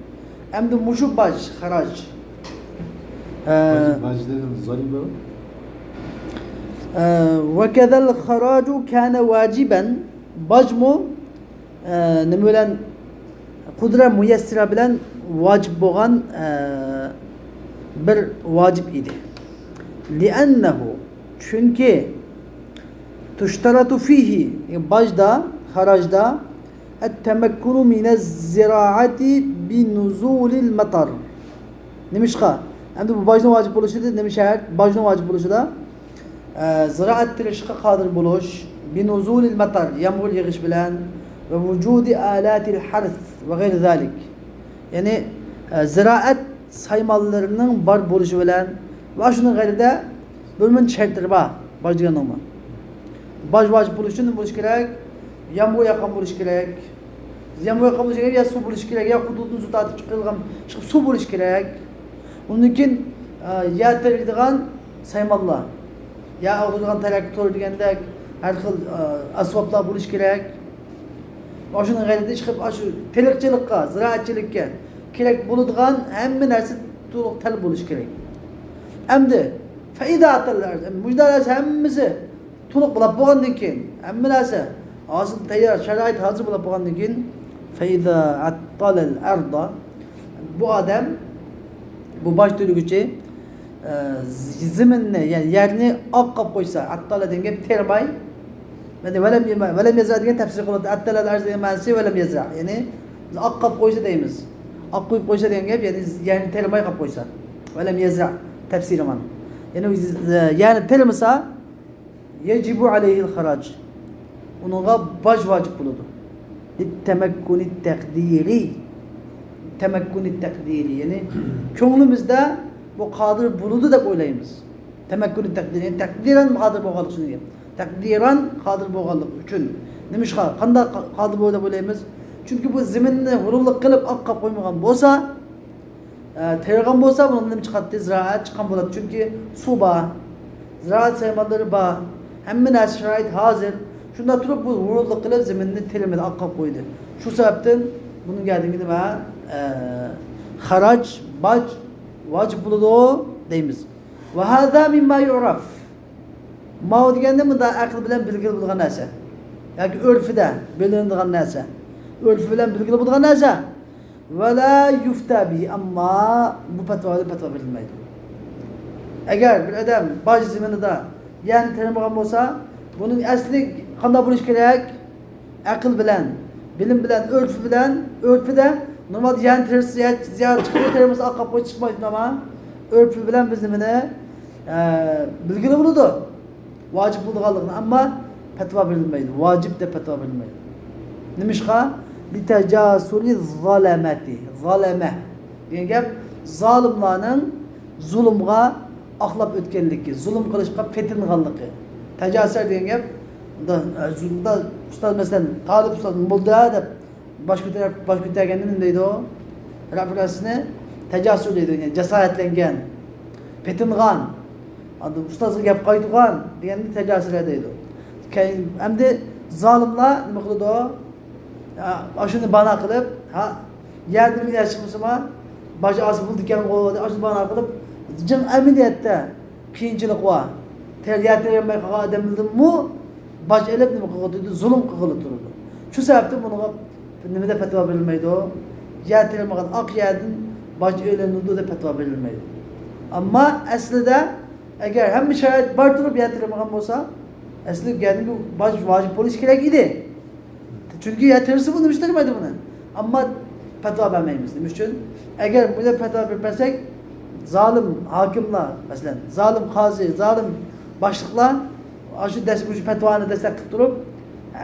Endi mushu baj, xaraj. Bajların zaribe Ve kedel xaraju kana vaciben bajmu nima bilan qudra muyassira bilan vacib bo'lgan bir vacib idi. Li'annahu çünkü tuştaratu fihi bajda, harajda et-temekkunu minez-ziraati bi-nuzulil matar. Nimişqa? Endi bu bajda vacib bo'lishida nima shart? Bajda vacib bo'lishida ziraat tilishqa qodir bo'lish, bi-nuzulil matar, yomg'ir yog'ish bilan va vujudi alatil harth va g'ayri zalik. Ya'ni ziraat saymallarının bar bo'lishi bilan va shuning g'ayrida bo'lman shartlari bor. Baj degan nima? Baj vojib bo'lishi uchun bo'lishi kerak, yomg'ir yoqqan bo'lishi kerak. Yomg'ir yoqqan bo'lishi kerak, ya suv bo'lishi kerak, ya hududni suv tatib chiqilgan suv bo'lishi kerak. Undan keyin ya teradigan saymallar, ya og'dirgan traktor degandek har xil asboblar bo'lishi kerak. Va shuning g'ayrida chiqib shu terikchilikka, ziraatchilikka kerak bo'ladigan hamma narsa to'liq talab bo'lishi kerak. Endi foydalar, mujdalar hammasi to'liq bo'lib bo'lgandan keyin, hamma narsa hozir tayyor sharoit hozir bo'lib bo'lgandan keyin fayda attalal arda bu odam bu bosh to'lguchi ziminni ya'ni yerni oqqab qo'ysa, attala degan terbay mana valam yazra degan tafsir qiladi. Attalal arda degan ma'nosi valam yazra, ya'ni oqqab qo'ysa deymiz. Oq qo'yib qo'ysa degan gap, ya'ni terbay qilib qo'ysa. Valam yazra tafsiri mana. Yani termisa yajibu alayhi'l xaraj. Unga baj vacib bo'ladi. Tamakkuni taqdiri. Tamakkuni taqdiri, ya'ni ko'nglimizda bu qodir bo'ladi deb o'ylaymiz. Tamakkuni taqdiri, ya'ni taqdiran qodir bo'lganlik uchun gap. Taqdiran qodir bo'lganlik uchun. Nima qanday qodir bo'ladi deb o'ylaymiz? Chunki bu zaminni hurullik qilib oqqab qo'ymagan bo'lsa, tergan bo'lsa bundan nima chiqadi? Ziraat chiqqan bo'ladi. Chunki suv bor, ziraat saymallari bor, hamma narsa sharoit hozir. Shunda turib bu hurullik qilib zaminni terimida oqqab qo'ydi. Shu sababdan buning gadingi nima? harac, bac vacib bo'ladi deymiz. Va hada mimma yu'raf. Ma deganda bunda aql bilan belgili bo'lgan narsa. Yoki urfida bilinadigan narsa. Urf bilan belgili bo'lgan narsa. Va la yufta bi, ammo bu fatvo berilmaydi. Agar bir odam boj zaminida yani tanilmagan bo'lsa, buning asli qanday bo'lish kerak? Aql bilan, bilim bilan, urfida normalde yani ziyaret çıkıyor terimiz akap koy çıkmaydı ama örfü bilen bizim ne bilgili bulundu. Vacip bulduğalığını ama petva verilmeydi. Vacip de petva verilmeydi. Nemişka? Litecasuli zalemeti. Zaleme. Yani gap zalimlerin zulümga ahlap ötkenliki, zulüm kılışka fetinganlığı. Tecasür diyen gap da ustad mesela talip ustad buldu da başka tergenin neydi o? Rafirasını tecasür deydi. Yani cesaretlengen, petingan, adı ustazı yap kaydıgan diyen de tecasür edeydi. Hem de zalimla ne kıldı o? Aşını bana kılıp, yardım ile çıkmışım ha, başı az buldukken kovadı, aşını bana kılıp, cım emniyette kıyıncılık var. Tercihler yapmaya kadar demildim mu, baş elip ne kıldı, zulüm kılıdı durdu. Şu sebepten bunu nimede petva verilmeydi o. Yer terilmeden ak yerden baş öğlenildiği de petva verilmeydi. Ama aslında eğer hem bir şayet bartırıp yer terilmeden olsa aslında geldiğinde baş vacip polis gerek idi. Çünkü yer terilmesi bunu müşterimeydi bunu. Ama petva vermeyimiz demiş için. Eğer böyle petva vermezsek zalim hakimla mesela zalim kazi, zalim başlıkla aşı desmuş petvanı destek tutup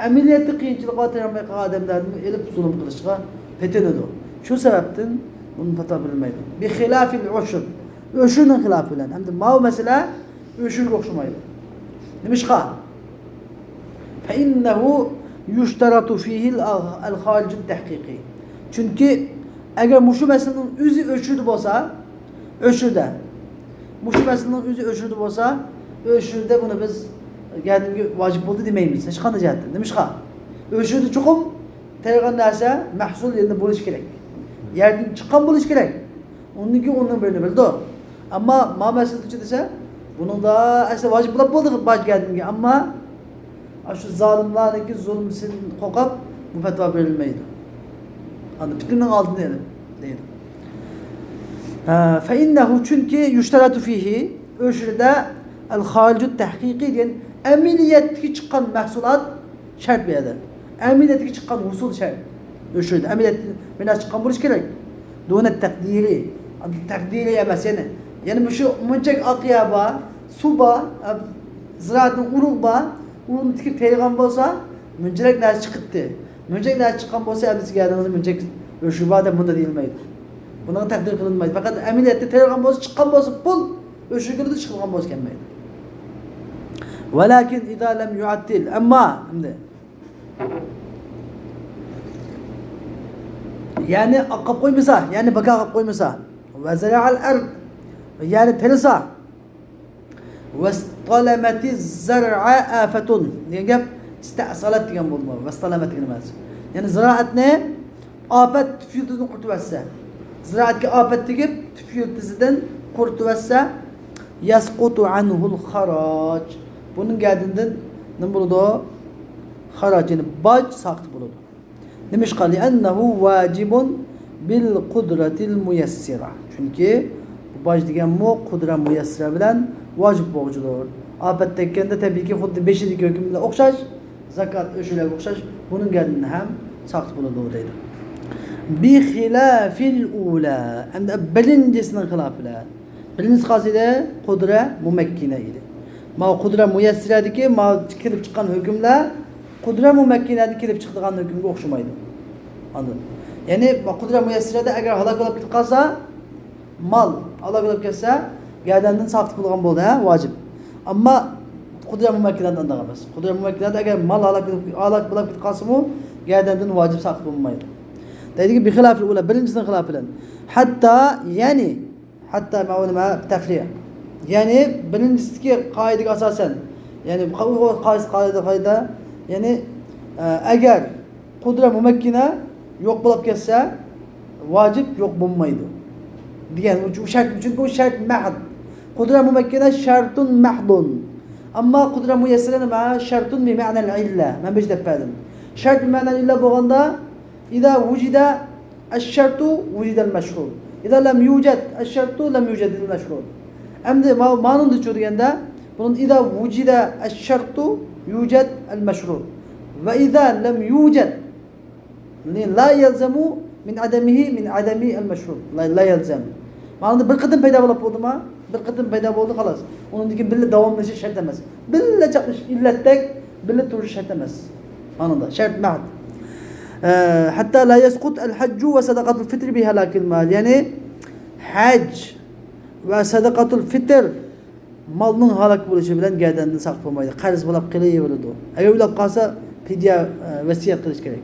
ameliyatı kıyınçılığa teremeye adamlarını elip zulüm kılışığa fethediyordu. Şu sebepten bunun fatva verilmeydi. Bir hilafil uşur. Uşurun hilafıyla. Hem de mav mesela uşur okşumaydı. Demiş ka. Fe innehu yuştaratu fihil el-halicü tehkiki. Çünkü eğer muşu meselenin üzü ölçürdü olsa, ölçürde. Muşu meselenin üzü ölçürdü olsa, ölçürde bunu biz geldiğinde vacip oldu demeyimiz. Hiç kanı cihetten. Demiş ka. Ölçürdü çokum, tergan derse mahsul yerinde buluş gerek. Yerden çıkan buluş gerek. Onun böyle bildi o. Ama ma mesele dese, bunun da aslında vacip buldu baş geldiğinde. Ama şu zalimlerdeki zulmüsün kokap bu fetva verilmeydi. Anladın? Bütünün altında değil. فَاِنَّهُ çünkü yüşteratu fihi ölçüde el-halicü tehkiki diyen emniyetki çıkan mahsulat şart bir yerde. Emniyetki çıkan husul şart. Ölçüde emniyet biraz çıkan buluş gerek. Dune takdiri. Takdiri yemez yani. Yani bu şu müncek akıyaba, suba, ziraatın urulba, urulun tikip teygan olsa müncek nerede çıkıttı. Müncek nerede çıkan olsa elbisi geldiğinizde müncek ölçüba da bunda değilmeydi. Buna takdir kılınmaydı. Fakat emniyette teygan olsa çıkan olsa bul, ölçü günü de çıkan olsa gelmeydi. Velakin idâ lem yuattil. Ama yani akap koymasa, yani baka akap koymasa ve zera'al ard yani terisa ve stalameti zer'a afetun yani gap istasalat diyen bulma ve stalamet kelimesi. Yani ziraat ne? Afet tüfyüldüzün kurtuvesse. Ziraatki afet digip tüfyüldüzüden kurtuvesse yasqutu anhul harac. Bunun geldiğinden ne buludu o? Harac yani bac sakt buludu. Demiş ki ennehu vacibun bil kudretil muyessira. Çünkü bu bac degen mu kudret muyessira bilen vacip borcudur. Afet tekkende tabii ki xuddi 5. hükümle okşaş, zakat öşüyle okşaş. Bunun geldiğinden hem sakt buludu deydi. Bi hilafil ula. Hem de birincisinin hilafıyla. Birincisi kaside kudret mumekkine idi. Ma kudret muyessira ki ma kirip çıkan hükümle kudret mumekkine kirip çıktıgan hükümle okşamaydı. Anladın? Yani kudret muyessirede eğer halak olup git kalsa mal halak olup gelse geldiğinden sakt bulgan boldu ha vacip. Ama kudret mumekkineden de kalmaz. Kudret mumekkinede eğer mal halak olup git kalsa mı geldiğinden vacip sakt bulunmaydı. Dedi ki bir hilafil ula birincisinin hilafıyla. Hatta ma'ulema tefriye. Yani birincisi ki kaide asasen yani kaide yani eğer kudret mumekkine yok bulup geçse vacip yok bulmaydı. Diyen bu şart çünkü o şart mahd. Kudret mumekkine şartun mahdun. Ama kudret müyessere ma şartun bi ma'na'l illa. Ben beş defadım. Şart bi ma'na'l illa boğanda إذا وجد الشرط وجد المشروط. إذا لم يوجد الشرط لم يوجد المشروط. Hem de manın da çözgende bunun إذا وجد الشرط يوجد المشروط. وإذا لم يوجد لا يلزم من عدمه من عدم المشروط. لا يلزم. Manında bir kadın peyda olup oldu mu? Bir kadın peyda oldu halas. Onun diki bille devamlışı şart demez. Bille çakmış illettek bille turu şart demez. Manında şart mahd. Hatta la yesqut el haccu ve sadakatul fitr bi helakil mal. Yani hac ve sadakatul fitr malının halak buluşu bilen gədəndən saxlamaydı. Qarz bulab qılayıverdi. Eğer ulab qalsa fidye vesiyet qilish kerak.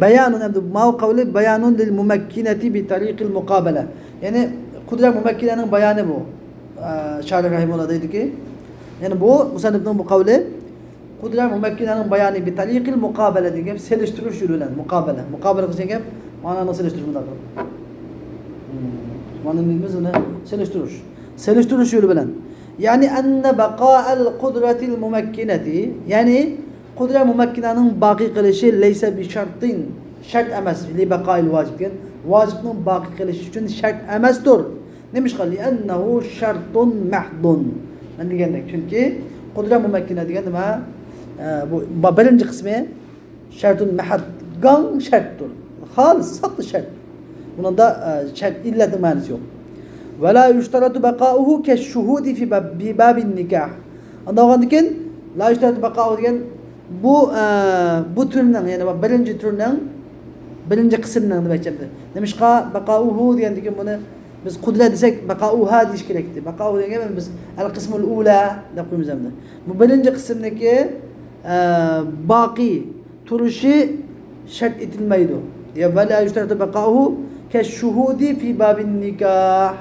Bayanun emdi ma qavli bayanun lil mumekkineti bi tariqil muqabala. Yani kudret mumekkinenin bayanı bu. Şarih rahimullah dedi ki yani bu musannifin bu kavli kudret mumekkinenin bayanı bi tariqil muqabala degan seliştirish yo'li bilan muqabala. Muqabala qilgan gap ma'noni seliştirish bilan. Ma'noni nimiz uni seliştirish. Seliştirish yo'li bilan. Yani enne baqa'al kudretil mumekkineti yani kudret mumekkinenin baqi qilishi laysa bi shartin shart emas li baqa'il vacib degan vacibning baqi qilishi uchun shart emasdir. Nemish qali ennehu shartun mahdun. Ben degandek çünkü kudret mumekkine degan nima bu birinci kısmı şartun mahad gan şarttır. Halis saklı şart. Bunun da şart illeti manisi yok. Ve la yuştaratu bakauhu keşşuhudi fi babin nikah. Anda olan diken la yuştaratu bakauhu diyen bu türünden yani birinci türünden birinci kısımdan demekçemdir. Demiş ki bakauhu diyen diken bunu biz kudret desek bakauha deyiş gerekti. Bakauhu diyen biz el kısmul ula da koyumuz hem de. Bu birinci kısımdaki baki turuşu şart edilmeydi. Ya ve la yüşterete bakauhu keşşuhudi fi babin nikah.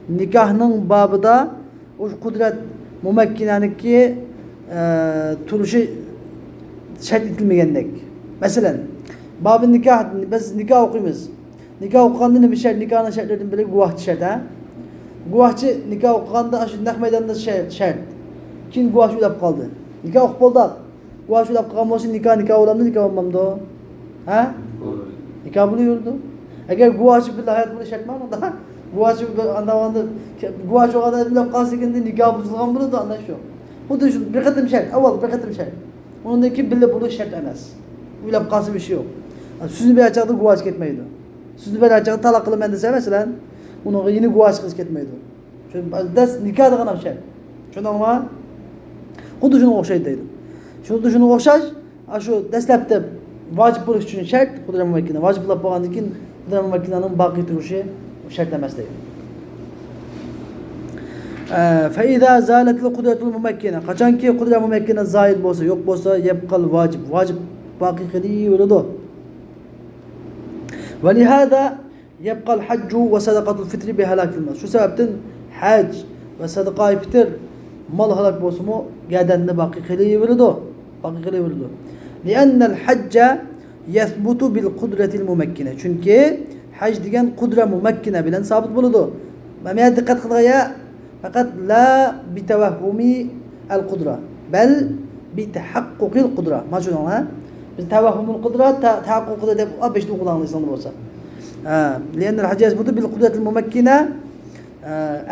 Nikahının babıda o kudret mumekkinaniki turuşu şart edilmeyenlik. Mesela babın nikah biz nikah okuyumuz. Nikah okuyanda ne bir şart nikahın şartlarından biri guvahçı şart ha. Guvahçı nikah okuyanda aşı nak meydanında şart. Kim guvahçı ulap kaldı? Nikah okuyup oldu. Guvahçı ulap kalma olsun nikah olamdı nikah olmamdı o. Ha? Nikah buluyordu. Eğer guvahçı bir hayat bunu şart mı anladı? Guvahçı anlavandı. Guvahçı o kadar ulap kalsın ki nikah buzulgan bunu da anlaşıyor. Bu da şu bir katım şart. Evvel bir katım şart. Onundaki bile bunu şart emez. Ulap kalsın bir şey yok. Sözünü bir açıkta guvahçı ketmeydi. Sözünü bir açıkta talak kılım ben de mesela onu yine guvahçı kız ketmeydi. Çünkü des nikah da kanam şart. Şundan ama xuddi shunga o'xshaydi. Shunga shunga o'xshash, shu dastlabda vojib bo'lish uchun shart qudrat mumakkina. Vojib bo'lib qolgandan keyin qudrat mumakkinaning baqiy turishi shart emas deydi. Fa iza zalat al-qudratul mumakkina. Qachonki qudrat mumakkina zoil bo'lsa, yo'q bo'lsa, yabqal vojib. Vojib baqiy qilaveradi. Va lihada yabqa al-hajj wa sadaqatul fitr bi halakil mal. Shu sababdan haj va sadaqai fitr mal halak bo'lsa mu gadanni baqiy qilaveradi. Baqiy qilaveradi. Li'anna al-hajja yathbutu bil qudratil mumakkina. Chunki haj degan qudra mumakkina bilan sabit bo'ladi. Mana bu diqqat qilg'aya faqat la bi tawahhumi al-qudra, bal bi tahaqquqil qudra. Mashhur ha? Biz tawahhumul qudra tahaqquqida deb besh o'qiganligimiz bo'lsa. Li'anna al-hajja yathbutu bil qudratil mumakkina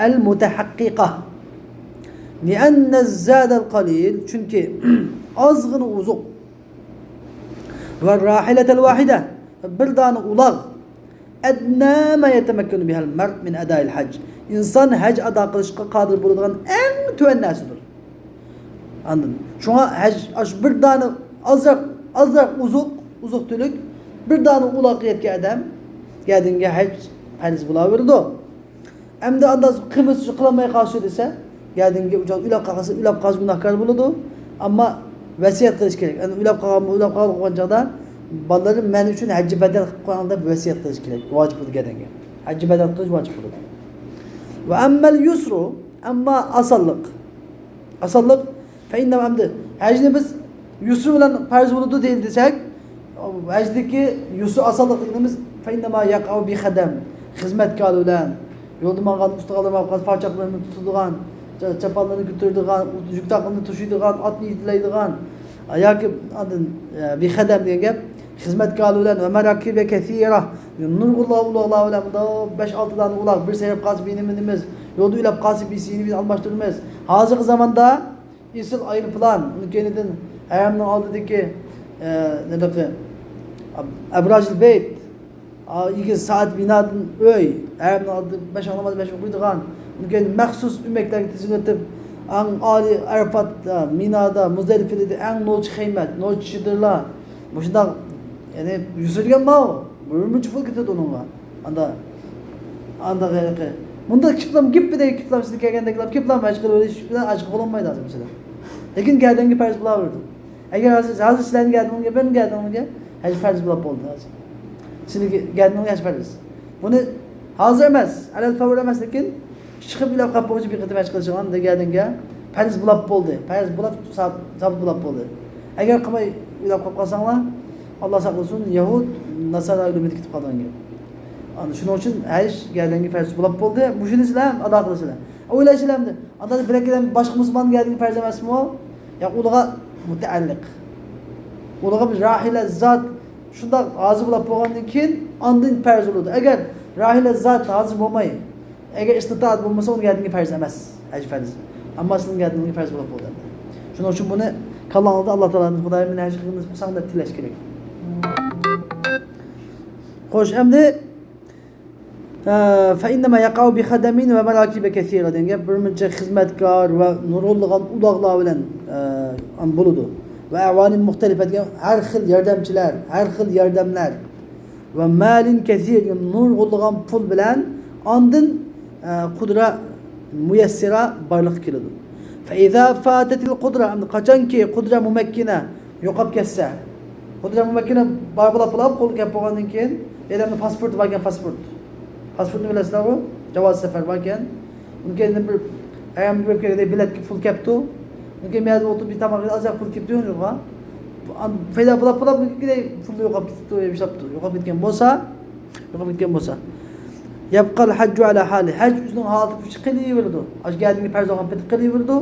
al-mutahaqqiqa. لأن الزاد القليل çünkü azgın uzuk ve rahiletel vahide bir tane ulaq adna ma yetemakkanu bihal mard min ada'il hac. İnsan hac ada qilishga qodir bo'ladigan eng tuvan narsadir. Anladın? Şuna hac bir tane azroq uzuq tülük bir tane ulaq yetgan adam gadinga hac farz bo'laverdi. Endi andaz qilmish qilmay qolsa desa Geldiğinde ulap qalsa günahkar bo'ladi. Ammo vasiyat qilish kerak. Yani ulap qalganda balalarım men uchun hajji badal qilib qo'yganda vasiyat qilish kerak. Vojib bo'lganga. Hajji badal qilish vojib bo'ladi. Va ammal yusru amma asalliq fa inna amdi hajni biz yusru bilan farz bo'ladi desak Ajdaki Yusuf asallık dediğimiz feinnema yakav bi hadem. Hizmetkar olan. Yolda mangan ustalarına bakıp parçalarını tutulduğun, çapanlarını götürdüğün, yük takımını taşıdığın, atını itileydiğin. Ayakı adın bi hadem diye gep. Hizmetkar olan ve merakibe kethira. Nurullah ulam da 5-6 tane ulak bir serap kasbi inimimiz. Yolda ülap kasbi biz almıştırmaz. Hazır zamanda isil ayrı plan. Onun kendiden ayağımdan aldıdaki ne demek? Abrajil beyt. İki saat binadın öy. Ayağımdan aldı 5 anlamaz 5 okuyduğun. Onun kendin məxsus ümekler gitsin ötüp en Ali Arfat'ta, Mina'da, Muzdelifi'de en noç kıymet, noç şiddirla. Bu şimdi yani yüzülgen mağ. Bölümün çuful gitti onunla. Anda gayret. Bunda kiplam gibi de kiplam sizi kegende kiplam aşkı öyle hiçbir aşkı olmaydı lazım mesela. Lakin geldiğinde pers bulamadım. Eğer hazır sizlerin geldiğinde ben geldiğinde hiç pers bulamadım lazım. Şimdi geldiğinde hiç pers. Bunu hazır emez. Alel favor emez lakin çıkıp bile kapıcı bir kıtım aşkı çıkan da geldiğinde pers bulamadı. Pers bulamadı sabit bulamadı. Eğer kamayı bile kapkasanlar Allah saklasın Yahud Nasara ümit kitap kalan gibi. Şunun için her iş geldiğinde ferz bulap oldu. Bu şunu silahım, adı akıllı silah. Öyle silahımdı. Adı bırakılan başka Müslüman geldiğinde ferz emez mi o? Ya ulağa müteallik. Ulağa bir rahile zat şunda ağzı bulap olgandan keyin andın ferz olurdu. Eğer rahile zat hazır olmayı, eğer istitaat bulmasa onu geldiğinde ferz emez. Hacı ferz. Ama sizin geldiğinde ferz bulap oldu. Şunun için bunu kalanlarda Allah Teala'nın Hudayımın hacı kılınız bu sana da tileş gerek. Hoş emdi فإنما يقع بخدمين ومراكب كثيرة دنجة برمجة خدمات كار ونرول لغان أولاغ ولن أنبلدو وأعوان مختلفة her خل yardımcılar her خل yardımlar ve malin kesir nurul lغan pul bilen andın kudra müyessira barlık kilodu. فإذا فاتت القدرة kaçan ki kudra mumekkine yokap kesse kudra mumekkine barbala pulap kol yapağından ki edemde pasport varken pasport pasportunu bilesler o cevaz sefer varken mungkin bir ayam bir kere bilet ki full captu mungkin bir adı bir tamam azak full cap diyor ya fayda pula mungkin full yok up gitti bir şey yaptı yok up gitken bosa yabqa الحج على حاله hac üzerine halatı fışkili verdi aş geldiğinde perzoğan petkili verdi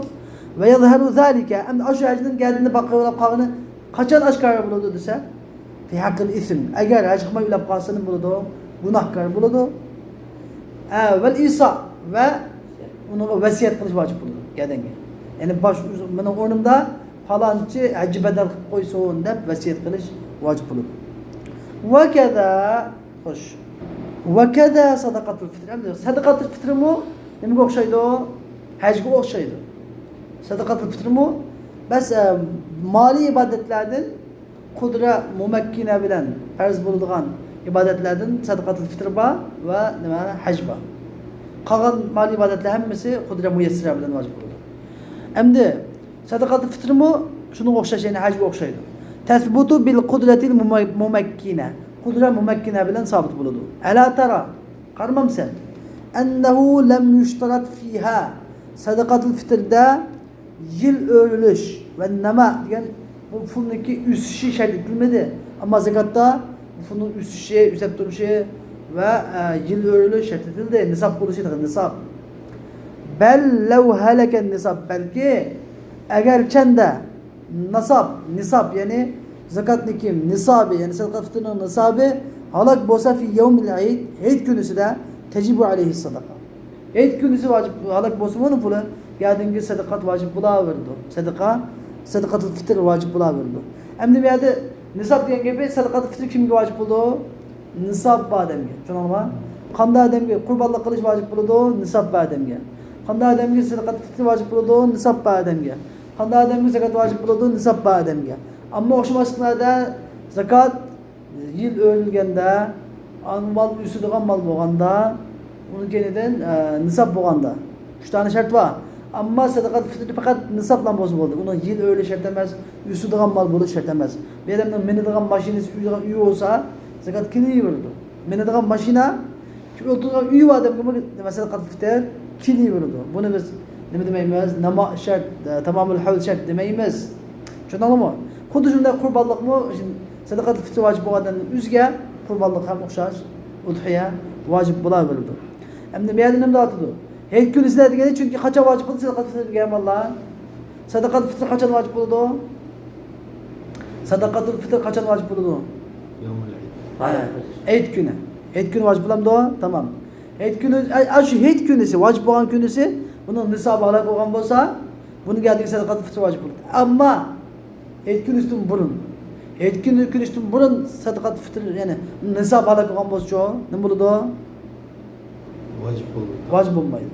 ve yadharu zalika em aş hacının geldiğinde bakıyor qağını kaçan aşkar buldu dese fi hakkıl isim eğer hac qılma ile qasını buldu günahkar buldu vel İsa ve onu vasiyet kılış vacip buldu geldiğinde yani baş benim onumda falançı hacı bedel koysun dep vasiyet kılış vacip buldu ve keza hoş وكذا صدقة الفطر. صدقة الفطر مو نمك أخشيدو حاجة أخشيدو. صدقة الفطر مو بس mali ibadetlerden kudra mumekkine bilen farz bulduğun ibadetlerden sadakatul fitr ba ve hac ba. Kalan mali ibadetler hemmesi kudra müyessire bilen vacip buldu. Emdi sadakatul fitr mu şunu okşayacağını hac bu okşaydı. Tesbutu bil kudretil mumekkine. Kudra mumekkine bilen sabit bulundu. Ela tara, karmam sen. Ennehu lem yüşterat fiha. Sadakatul fitrde yıl örülüş ve nema diyen bu fundaki üst şişe şart edilmedi. Ama zekatta bu fundun üst şişe, üst duruşu ve yıl örülüş şart edildi. Nisab buluşu takın nisab. Bel lev heleken nisab. Belki eğer çende nisab yani zakat nikim nisabı yani zakat fitrinin nisabı halak bosa fi yevmil eid eid günüsü de tecibu aleyhi sadaka. Eid günüsü vacip halak bosa onun pulu geldiğinde sadakat vacip bula verdi. Sadakatul fitr vacip bula verdi. Emdi bir yerde nisab diyen gibi sadakatul fitr kimge vacip buldu? Nisab bademge. Şunu anlama. Kanda ademge kurbanlık kılıç vacip buldu? Nisab bademge. Kanda ademge sadakatul fitr vacip buldu? Nisab bademge. Kanda ademge zakat vacip buldu? Nisab bademge. Ama oxşamasında zakat yıl ölgende mal üstüdüğün mal boğanda onun keniden nisab boğanda 3 tane şart var. Ama sadakat fitri fakat nisabla bozuk oldu. Onun yıl öyle şart etmez, üstüdüğün mal bolu şart etmez. Bir adamın menediğin maşinesi üyü olsa zakat kini verirdi. Menediğin maşina ki oturduğun üyü var demek mesela sadakat fitr kini verirdi. Bunu biz ne demeyimiz? Nama şart, tamamül havl şart demeyimiz. Şunu anlamı? Kudu şunda kurbanlık mı? sadaqatul fitr vacip bo'lgandan o'ziga qurbonlik ham o'xshash udhiya vacip bo'laverdi. Endi bu yerda nima deyapti? Hayit kuni sizlar degani chunki qachon vacip bo'ldi sadaqatul fitr degan mallar. Sadaqatul fitr qachon vacip bo'ladi? Sadaqatul fitr qachon vacip bo'ladi? Hayit kuni. Hayit kuni vacip bo'lamdi? Tamam. Hayit kuni shu hayit kunisi vacip bo'lgan kunisi buni nisob a'lo bo'lgan bo'lsa, buni geldiği sadaqatul fitr vacip bo'ladi. Ammo hayit kunisidan burun hayit kunisidan burun sadaqatul fitr ya'ni nisob a'lo bo'lgan bo'lsa, nima bo'ladi? Vacip bo'lmaydi.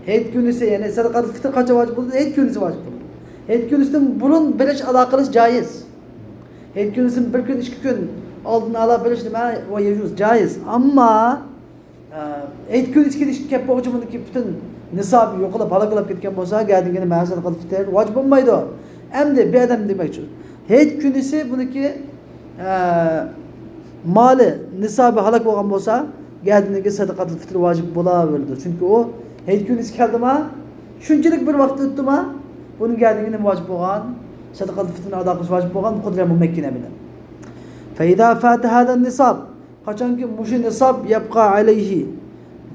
Hayit kunisi ya'ni sadaqatul fitr qachon vacip bo'ladi? Hayit kunisi vacip bo'ladi. Hayit kunisidan burun berish ado qilish joiz. Hayit kunisidan bir kun, 2 kun oldin alo berish nima va yajuz joiz. Ammo hayit kunisiga kelib bo'lguncha buniki butun nisob yo'qolib, halok ketgan bo'lsa, gadingini ma'sal qilib fitr vacip bo'lmaydi. Endi bu odam demoqchi. Hayit kunisi buniki moli nisobi halok bo'lgan bo'lsa, gadinigi sadaqatul fitr vacip bo'laverdi. Chunki u hayit kunisi keldimi, shunchalik bir vaqt o'tdimi, buning gadingini vacip bo'lgan, sadaqatul fitrni ado qilish vacip bo'lgan, qudrat mumakkina bilan. Fa idza fata hada an-nisab, qachonki mush nisob yabqa alayhi.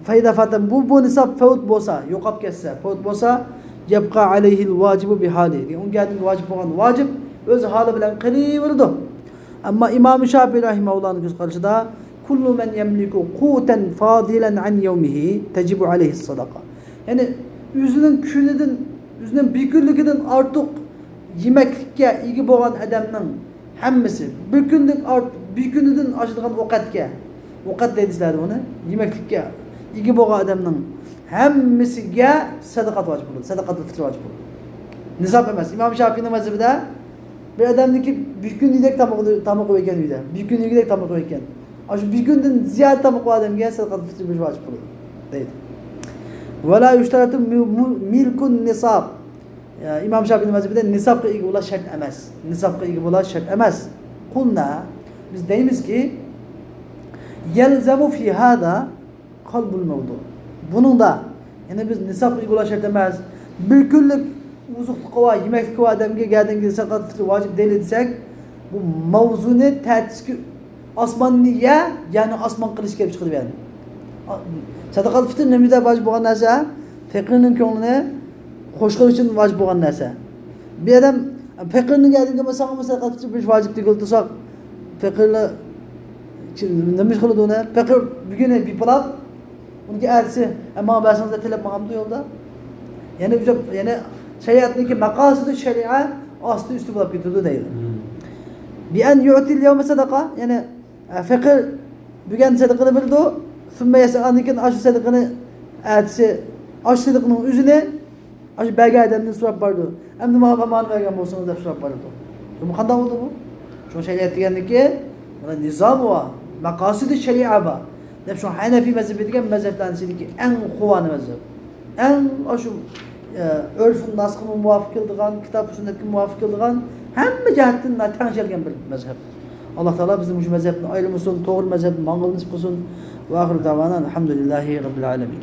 Fa idza fata bu nisob fawt bo'lsa, yo'qolib ketsa, fawt bo'lsa, yabqa alayhi al-vajibu bi halihi. Unga gadingi vacip bo'lgan vacip o'z holi bilan qilaverdi. Ammo Imom Shofiy rahimahullohning ko'z qarashida kullu man yamliku qutan fadilan an yawmihi tajibu alayhi as-sadaqa. Ya'ni o'zining kunidan, o'zining bir kunligidan ortiq yemeklikka ega bo'lgan odamning hammasi bir kunidan oshadigan ovqat deydizlar buni, yemeklikka ega bo'lgan odamning hammasiga sadaqat vacip bo'ladi, sadaqatul fitr vacip bo'ladi. Nisob emas. Imom Shofiyning mazhabida bir odamniki bir kunlik tamoq ekan uyda, bir kunlik tamoq ekan. Shu bir kundan ziyod tamoq odamga sadaqatul fitr berish vacip bo'ladi deydi. Wala yushtaratu milkun nisab. İmam Şafii'nin mazhabida nisabga ega bo'lish shart emas. Nisabga ega bo'lish shart emas. Qulna biz deymizki yalzamu fi hada qalbul mavdu. Buningda ya'ni biz nisabga ega bo'lish shart emas. Bir kunlik uzuqliq va yemeklik va odamga gadingi sadaqatul fitr vacip desak, bu mavzuni ta'tiski osmonni ya'ni osmon qilish kelib chiqib beradi. Sadaqatul fitr nimada vacip bo'lgan narsa? Fiqhning ko'nglini xo'shqilish uchun vacip bo'lgan narsa. Bir odam fiqhning gadingi masalan sadaqatul fitr berish vacip deb o'ltirsak, fiqhni nima qiladi uni? Fiqh bugun biplab unga aytsa, "Ammo basingizni tilab maqamda yo'lda." Ya'ni shariatning maqosidi shari'a osti usti bo'lib ketadi deydi. Bi an yu'til yawma sadaqa, ya'ni fiqh bugun sadaqani bildi, sonra yasannikin aşı sadaqani aytsa, aşı sadaqaning o'zini aşı belge adamdan so'rab bordi. Endi ma'lumot bergan bo'lsangiz deb so'rab bordi. Bu qanday bo'ldi bu? Shu shariat degandiki, mana nizom va maqosidi shari'a va deb shu Hanafi mazhabi degan mazhablarning ichidagi eng quvvani mazhab. Eng shu örfün nasqini muvofiq keladigan, kitob sunnatga muvofiq keladigan hamma jihatdan tang kelgan bir mazhab. Alloh taolo bizni shu mazhabni aylamoqsin, to'g'ri mazhabni ma'qul qilsin. Va oxir davona alhamdulillahi robbil alamin.